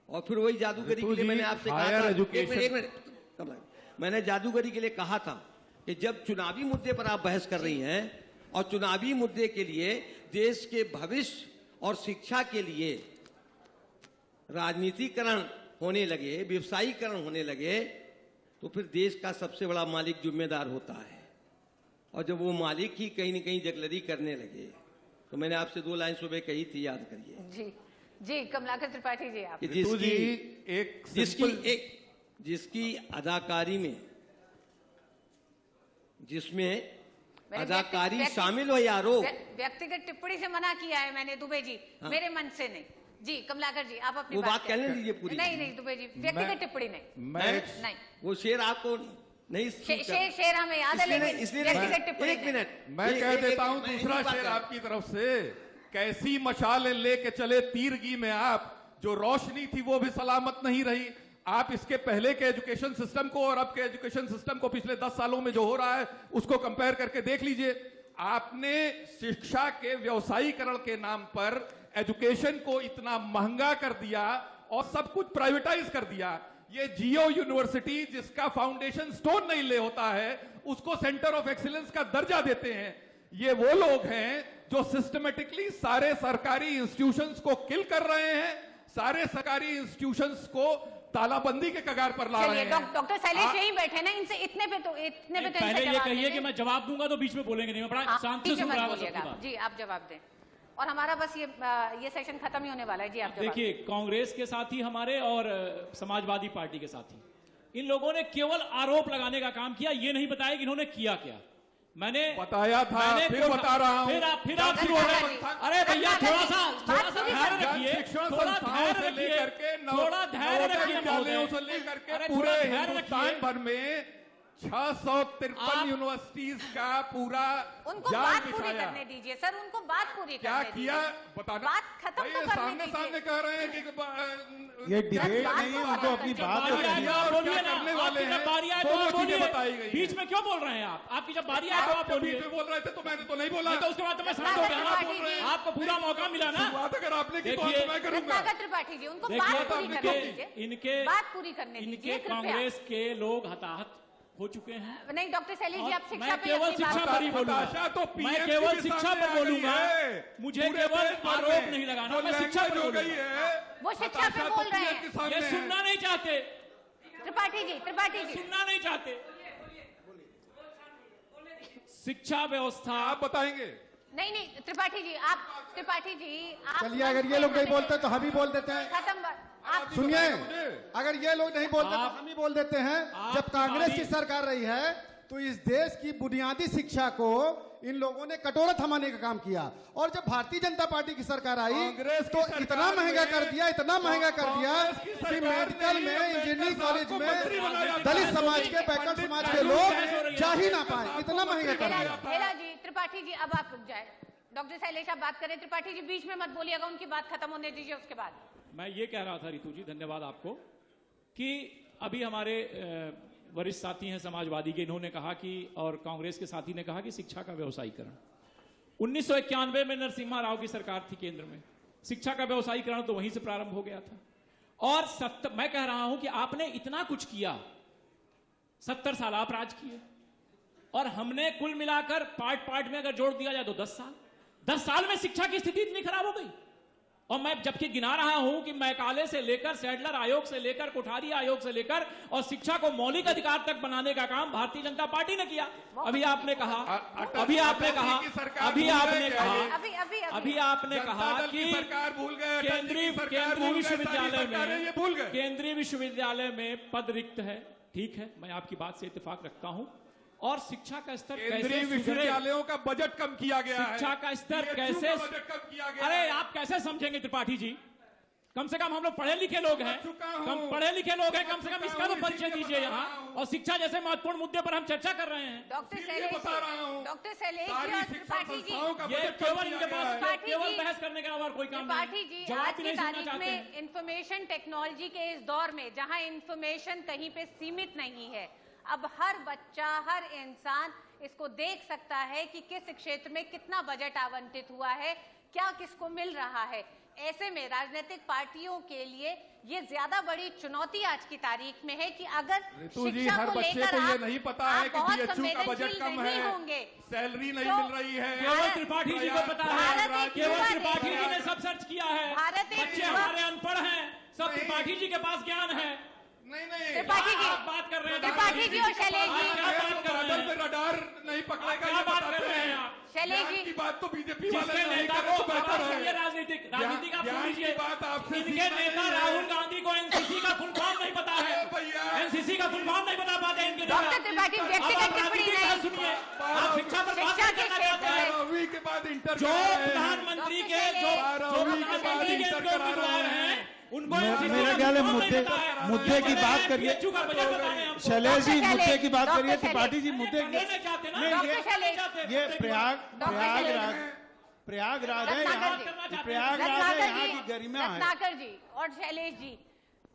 Speaker 6: और फिर वही जादूगरी के लिए मैंने आपसे कहा था, एक मिनट, मैंने जादूगरी के लिए कहा था कि जब चुनावी मुद्दे पर आप बहस कर रही हैं और चुनावी मुद्दे के लिए देश के भविष्य और शिक्षा के लिए राजनीतिकरण होने लगे, व्यवसायीकरण होने लगे, तो फिर देश का सबसे बड़ा मालिक जिम्मेदार होता है। और जब वो मालिक ही कहीं न कहीं जगलरी करने लगे, तो मैंने आपसे 2 लाइन सुबह कही थी, याद करिए।
Speaker 1: जी जी, कमलाकर त्रिपाठी जी, आप
Speaker 6: कि
Speaker 5: रितु जी,
Speaker 6: जिसकी अदाकारी में, जिसमें
Speaker 1: मैंने
Speaker 6: अदाकारी
Speaker 1: व्यक्ति-
Speaker 6: शामिल हो या आरोप,
Speaker 1: व्यक्तिगत टिप्पणी से मना किया है मैंने, दुबे जी,
Speaker 6: हाँ।
Speaker 1: मेरे मन से नहीं। जी कमलाकर जी, आप अपनी
Speaker 6: वो बात
Speaker 1: करें।
Speaker 6: कहने दीजिए पूरी।
Speaker 1: नहीं नहीं दुबे जी, व्यक्तिगत टिप्पणी नहीं। नहीं,
Speaker 6: वो शेर आपको नहीं
Speaker 1: शेर हमें याद है, लेकिन व्यक्तिगत टिप्पणी
Speaker 6: एक
Speaker 1: नहीं।
Speaker 6: मिनट
Speaker 5: मैं कह देता हूं दूसरा शेर आपकी तरफ से, कैसी मशालें लेके चले तीरगी में आप, जो रोशनी थी वो भी सलामत नहीं रही। आप इसके पहले के एजुकेशन सिस्टम को और अब के एजुकेशन सिस्टम को पिछले 10 सालों में जो हो रहा है उसको कंपेयर करके देख लीजिए। आपने शिक्षा के व्यवसायीकरण के नाम पर एजुकेशन को इतना महंगा कर दिया और सब कुछ प्राइवेटाइज कर दिया। ये जियो यूनिवर्सिटी जिसका फाउंडेशन स्टोन नहीं ले होता है, उसको सेंटर ऑफ एक्सीलेंस का दर्जा देते हैं। ये वो लोग हैं जो सिस्टमेटिकली सारे सरकारी इंस्टीट्यूशंस को किल कर रहे हैं, सारे सरकारी इंस्टीट्यूशंस को तालाबंदी के कगार पर ला रहे हैं।
Speaker 1: डॉक्टर शैलेश यहीं बैठे ना, इनसे इतने पे तो इनसे
Speaker 4: पहले ये
Speaker 1: जवाब
Speaker 4: कहिए
Speaker 1: देंगे।
Speaker 4: कि मैं जवाब दूंगा तो बीच में बोलेंगे नहीं, मैं बड़ा
Speaker 1: हाँ,
Speaker 4: शांति
Speaker 1: बीच
Speaker 4: से
Speaker 1: में
Speaker 4: सुन
Speaker 1: मत
Speaker 4: रहा हूं सबकी
Speaker 1: बोलिएगा।
Speaker 4: बात।
Speaker 1: जी आप जवाब दें, और हमारा बस ये सेशन खत्म ही होने वाला है। जी आप जवाब
Speaker 4: देखिए, कांग्रेस के साथी हमारे और समाजवादी पार्टी के साथी, इन लोगों ने केवल आरोप लगाने का काम किया, ये नहीं बताया कि इन्होंने किया क्या। मैंने
Speaker 5: बताया था, फिर बता रहा हूं।
Speaker 4: फिर आप शुरू हो रहे हैं। अरे भैया थोड़ा सा धैर्य रखिए,
Speaker 5: शिक्षण
Speaker 4: थोड़ा
Speaker 5: संस्थाओं से
Speaker 4: धैर्य
Speaker 5: लेकर
Speaker 4: रखिए,
Speaker 5: के
Speaker 4: थोड़ा धैर्य रखिए
Speaker 5: विद्यालयों से लेकर के
Speaker 4: अरे
Speaker 5: पूरे
Speaker 4: थोड़ा धैर्य
Speaker 5: हिंदुस्तान
Speaker 4: रखिए।
Speaker 5: भर में 653 यूनिवर्सिटीज का पूरा
Speaker 1: उनको
Speaker 5: जाल
Speaker 1: बात पूरी
Speaker 5: बिछाया।
Speaker 1: करने दीजिए सर, उनको बात पूरी
Speaker 5: क्या
Speaker 1: करने
Speaker 5: किया
Speaker 1: दीजिए।
Speaker 5: बताना।
Speaker 1: बात खत्म
Speaker 5: भाई,
Speaker 1: तो
Speaker 5: ये
Speaker 1: करने
Speaker 5: सामने
Speaker 1: दीजिए।
Speaker 5: सामने कह रहे हैं कि
Speaker 2: ये डिबेट
Speaker 1: बात
Speaker 2: नहीं है,
Speaker 1: को
Speaker 2: उनको
Speaker 1: आगे
Speaker 2: अपनी
Speaker 1: करके
Speaker 2: बात
Speaker 4: बारी
Speaker 2: तो
Speaker 4: आए
Speaker 2: कहिए।
Speaker 4: तो आप
Speaker 5: और
Speaker 4: बोलिए
Speaker 5: क्या
Speaker 4: ना,
Speaker 5: करने वाले
Speaker 4: आपकी जब
Speaker 5: हैं,
Speaker 4: बारी आए तो
Speaker 5: दोनों
Speaker 4: आप
Speaker 5: चीजें
Speaker 4: बोलिए।
Speaker 5: बताई गई हैं।
Speaker 4: बीच में क्यों बोल रहे हैं आप? आपकी जब बारी आए तो आप
Speaker 5: आप
Speaker 4: बोलिए।
Speaker 5: बीच में बोल रहे थे तो मैंने तो नहीं बोला।
Speaker 4: नहीं तो उसके बाद तो मैं शांत हो गया ना, आपको पूरा मौका मिला ना।
Speaker 5: शुरुआत अगर आपने की तो
Speaker 4: देखिए,
Speaker 5: मैं करूंगा।
Speaker 1: रत्नाकर त्रिपाठी जी, उनको
Speaker 4: देखिए,
Speaker 1: बात पूरी करने दीजिए।
Speaker 4: इनके
Speaker 1: बात पूरी करने
Speaker 4: इनके
Speaker 1: दीजिए कृपया।
Speaker 4: कांग्रेस के लोग हताहत हो चुके हैं।
Speaker 1: नहीं डॉक्टर शैलेश जी,
Speaker 4: और
Speaker 1: आप शिक्षा
Speaker 4: मैं
Speaker 1: पे
Speaker 4: केवल
Speaker 1: अपनी बात
Speaker 4: शिक्षा पर ही
Speaker 1: करें।
Speaker 5: हताशा तो
Speaker 4: बोलूंगा, मैं
Speaker 5: PMC
Speaker 4: केवल
Speaker 5: के
Speaker 4: शिक्षा
Speaker 5: सामने
Speaker 4: पर
Speaker 5: आ गई
Speaker 4: बोलूंगा,
Speaker 5: है।
Speaker 4: मुझे
Speaker 5: पूरे
Speaker 4: केवल
Speaker 5: देश भर
Speaker 4: आरोप
Speaker 5: में
Speaker 4: नहीं लगाना,
Speaker 5: जो
Speaker 4: मैं शिक्षा पर
Speaker 5: लैंग्वेज हो गई
Speaker 4: बोलूंगा।
Speaker 5: है,
Speaker 1: वो शिक्षा पे
Speaker 5: हताशा तो
Speaker 1: बोल रहे
Speaker 5: PM
Speaker 1: हैं।
Speaker 5: के सामने
Speaker 4: ये
Speaker 5: है।
Speaker 4: सुनना नहीं चाहते,
Speaker 1: त्रिपाठी जी
Speaker 4: सुनना नहीं चाहते। शिक्षा व्यवस्था
Speaker 5: आप बताएंगे।
Speaker 1: नहीं त्रिपाठी जी, आप
Speaker 7: चलिए, अगर ये लोग नहीं बोलते तो हम ही बोल देते हैं।
Speaker 1: खत्म। आप
Speaker 7: सुनिए,
Speaker 5: मुझे।
Speaker 7: अगर ये लोग नहीं बोलते तो
Speaker 4: आप-
Speaker 7: हम ही बोल देते हैं।
Speaker 4: आप
Speaker 7: जब कांग्रेस की
Speaker 4: हमारी-
Speaker 7: सरकार रही है तो इस देश की बुनियादी शिक्षा को इन लोगों ने कटोरा थमाने का काम किया, और जब भारतीय जनता पार्टी की सरकार आई
Speaker 5: कांग्रेस की
Speaker 7: तो
Speaker 5: सरकार
Speaker 7: इतना महंगा
Speaker 5: में-
Speaker 7: कर दिया, इतना महंगा कर दिया
Speaker 5: कांग्रेस की
Speaker 7: कि
Speaker 5: सरकार
Speaker 7: मेडिकल
Speaker 5: ने
Speaker 7: में, इंजीनियरिंग कॉलेज
Speaker 5: को मंत्री बनाया
Speaker 7: में
Speaker 5: था।
Speaker 7: दलित समाज के, बैकवर्ड समाज के लोग जा ही ना पाए, इतना महंगा कर दिया।
Speaker 1: हेला जी, त्रिपाठी जी अब आप रुक जाए। डॉक्टर शैलेश आप बात करें, त्रिपाठी जी बीच में मत बोलिएगा, उनकी बात खत्म होने दीजिए उसके बाद।
Speaker 4: मैं ये कह रहा था रितु जी, धन्यवाद आपको, कि अभी हमारे वरिष्ठ साथी हैं समाजवादी के, इन्होंने कहा कि, और कांग्रेस के साथी ने कहा कि शिक्षा का व्यवसायीकरण 1991 में नरसिम्हा राव की सरकार थी केंद्र में, शिक्षा का व्यवसायीकरण तो वहीं से प्रारंभ हो गया था। और मैं कह रहा हूं कि आपने इतना कुछ किया, 70 साल आप राज किए, और हमने कुल मिलाकर पार्ट में अगर जोड़ दिया जाए तो 10 साल में शिक्षा की स्थिति इतनी खराब हो गई। और मैं जबकि गिना रहा हूं कि मैकाले से लेकर, सैडलर आयोग से लेकर, कोठारी आयोग से लेकर, और शिक्षा को मौलिक अधिकार तक बनाने का काम भारतीय जनता पार्टी ने किया। अभी आपने कहा कि
Speaker 5: सरकार भूल गए,
Speaker 4: केंद्रीय विश्वविद्यालय में पद रिक्त है। ठीक है, मैं आपकी बात से इत्तेफाक रखता हूं। और शिक्षा का स्तर
Speaker 5: केंद्रीय विश्वविद्यालयों का बजट कम किया गया है।
Speaker 4: शिक्षा का स्तर कैसे,
Speaker 5: बजट कम किया गया
Speaker 4: अरे
Speaker 5: है।
Speaker 4: आप कैसे समझेंगे त्रिपाठी जी? कम से कम हम लोग पढ़े लिखे लोग हैं, कम पढ़े लिखे लोग हैं, कम से कम इसका तो परिचय दीजिए यहाँ। और शिक्षा जैसे महत्वपूर्ण मुद्दे पर हम चर्चा कर रहे हैं।
Speaker 1: डॉक्टर शैलेश जी
Speaker 5: सारी
Speaker 1: और
Speaker 5: शिक्षा
Speaker 1: त्रिपाठी जी,
Speaker 5: संस्थाओं का
Speaker 4: ये
Speaker 5: बजट
Speaker 4: केवल
Speaker 5: कम
Speaker 4: इनके
Speaker 5: किया
Speaker 4: पास
Speaker 5: गया है।
Speaker 4: केवल बहस करने के अलावा और कोई काम नहीं।
Speaker 1: त्रिपाठी जी,
Speaker 4: जवाब
Speaker 1: आज
Speaker 4: भी
Speaker 1: की
Speaker 4: नहीं सुनना
Speaker 1: तारीख
Speaker 4: चाहते हैं।
Speaker 1: में इंफॉर्मेशन टेक्नोलॉजी के इस दौर में जहां इंफॉर्मेशन कहीं पे सीमित नहीं है, अब हर बच्चा, हर इंसान इसको देख सकता है कि किस क्षेत्र में कितना बजट आवंटित हुआ है, क्या किसको मिल रहा है। ऐसे में राजनीतिक पार्टियों के लिए ये ज्यादा बड़ी चुनौती आज की तारीख में है कि अगर
Speaker 5: ऋतु जी,
Speaker 1: शिक्षा
Speaker 5: हर
Speaker 1: को
Speaker 5: बच्चे
Speaker 1: लेकर
Speaker 5: को ये
Speaker 1: आप-
Speaker 5: नहीं पता
Speaker 1: आप
Speaker 5: है कि
Speaker 1: बहुत
Speaker 5: बीएचयू का बजट
Speaker 1: संवेदनशील
Speaker 5: कम
Speaker 1: नहीं
Speaker 5: है,
Speaker 1: होंगे,
Speaker 5: सैलरी नहीं
Speaker 1: तो
Speaker 5: मिल रही है।
Speaker 4: केवल त्रिपाठी जी को पता है,
Speaker 1: भारत एक
Speaker 4: केवल
Speaker 1: युवा
Speaker 4: त्रिपाठी
Speaker 1: देश
Speaker 4: जी
Speaker 1: है।
Speaker 4: ने सब सर्च किया है।
Speaker 1: भारत एक
Speaker 4: बच्चे
Speaker 1: युवा-
Speaker 4: हमारे अनपढ़ हैं, सब
Speaker 5: नहीं।
Speaker 4: त्रिपाठी जी के पास ज्ञान है।
Speaker 5: नहीं
Speaker 1: त्रिपाठी जी,
Speaker 4: आप बात कर रहे हैं
Speaker 1: त्रिपाठी जी और शैलेश जी,
Speaker 4: क्या बात कर रहे हैं?
Speaker 5: में रडार नहीं पकड़ेगा,
Speaker 4: क्या
Speaker 5: ये
Speaker 4: बात कर
Speaker 5: बताते
Speaker 4: रहे हैं
Speaker 5: हैं।
Speaker 4: आप?
Speaker 1: शैलेश
Speaker 5: ज्ञान
Speaker 1: जी,
Speaker 5: की बात तो बीजेपी वाले
Speaker 4: जिसके
Speaker 5: नहीं
Speaker 4: नेता
Speaker 5: करें
Speaker 4: को
Speaker 5: तो बेहतर है।
Speaker 4: राजनीति का आप
Speaker 5: ज्ञान
Speaker 4: सुन
Speaker 5: की
Speaker 4: लीजिए,
Speaker 5: बात आपसे
Speaker 4: इनके
Speaker 5: सीखना
Speaker 4: नेता
Speaker 5: नहीं है।
Speaker 4: राहुल गांधी को एनसीसी का फुल फॉर्म नहीं पता है।
Speaker 5: भैया,
Speaker 4: एनसीसी का फुल फॉर्म नहीं बता पाते इनके नेता।
Speaker 1: डॉक्टर त्रिपाठी
Speaker 4: अब
Speaker 1: व्यक्तिगत
Speaker 4: आप
Speaker 1: टिप्पणी
Speaker 4: राजनीति का
Speaker 1: नहीं,
Speaker 4: सुनिए, आप शिक्षा पर बात
Speaker 1: शिक्षा
Speaker 4: नहीं
Speaker 1: के
Speaker 4: करना चाहते
Speaker 1: क्षेत्र
Speaker 4: हैं।
Speaker 1: में
Speaker 5: 12वीं के बाद इंटर
Speaker 4: जो
Speaker 5: करा रहे हैं।
Speaker 4: प्रधानमंत्री के
Speaker 1: डॉक्टर
Speaker 4: जो
Speaker 1: शैलेश,
Speaker 4: जो
Speaker 5: 12वीं के बाद
Speaker 4: प्रधानमंत्री के
Speaker 5: इंटर
Speaker 4: जो
Speaker 5: करा रहे
Speaker 4: उम्मीदवार
Speaker 5: हैं।
Speaker 4: हैं उनको
Speaker 2: मेरा
Speaker 4: NCC का
Speaker 2: ख्याल है
Speaker 4: फुल फॉर्म नहीं
Speaker 2: मुद्दे-
Speaker 4: पता है।
Speaker 2: मुद्दे की
Speaker 4: ये
Speaker 2: बात
Speaker 4: हैं,
Speaker 2: करिए।
Speaker 4: BHU का बजट बता रहे हैं हमको।
Speaker 2: शैलेश जी,
Speaker 1: डॉक्टर
Speaker 2: मुद्दे की बात
Speaker 1: शैलेश,
Speaker 2: करिए।
Speaker 1: डॉक्टर
Speaker 2: त्रिपाठी जी,
Speaker 1: शैलेश,
Speaker 2: मुद्दे
Speaker 4: नहीं चाहते ना।
Speaker 2: नहीं,
Speaker 1: डॉक्टर
Speaker 2: ये-
Speaker 1: शैलेश,
Speaker 2: ये
Speaker 1: डॉक्टर
Speaker 2: प्रयागराज
Speaker 1: शैलेश,
Speaker 2: प्रयागराज है,
Speaker 1: रत्नाकर
Speaker 2: यहाँ
Speaker 1: जी,
Speaker 2: प्रयागराज है,
Speaker 1: रत्नाकर
Speaker 2: यहाँ
Speaker 1: जी,
Speaker 2: की गरिमा है।
Speaker 1: रत्नाकर जी और शैलेश जी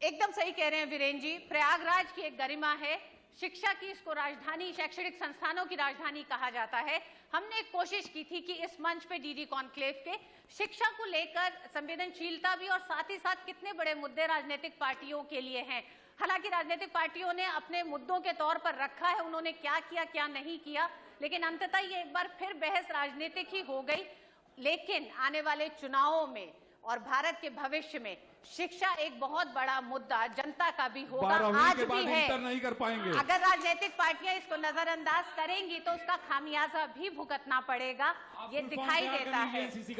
Speaker 1: एकदम सही कह रहे हैं वीरेंद्र जी, प्रयागराज की एक गरिमा है। शिक्षा की इसको राजधानी, शैक्षणिक संस्थानों की राजधानी कहा जाता है। हमने एक कोशिश की थी कि इस मंच पे डीडी कॉन्क्लेव के शिक्षा को लेकर संवेदनशीलता भी और साथ ही साथ कितने बड़े मुद्दे राजनीतिक पार्टियों के लिए हैं। हालांकि राजनीतिक पार्टियों ने अपने मुद्दों के तौर पर रखा है, उन्होंने क्या किया क्या नहीं किया, लेकिन अंततः ये एक बार फिर बहस राजनीतिक ही हो गई। लेकिन आने वाले चुनावों में और भारत के भविष्य में शिक्षा एक बहुत बड़ा मुद्दा जनता का भी होगा,
Speaker 5: 12वीं
Speaker 1: आज
Speaker 5: के
Speaker 1: भी
Speaker 5: बाद
Speaker 1: है।
Speaker 5: इंटर नहीं कर पाएंगे।
Speaker 1: अगर राजनीतिक पार्टियां इसको नजरअंदाज करेंगी तो उसका खामियाजा भी भुगतना पड़ेगा, ये
Speaker 4: फुल फॉर्म
Speaker 1: दिखाई
Speaker 4: तैयार कर
Speaker 1: देता
Speaker 4: लीजिए
Speaker 1: है।
Speaker 4: NCC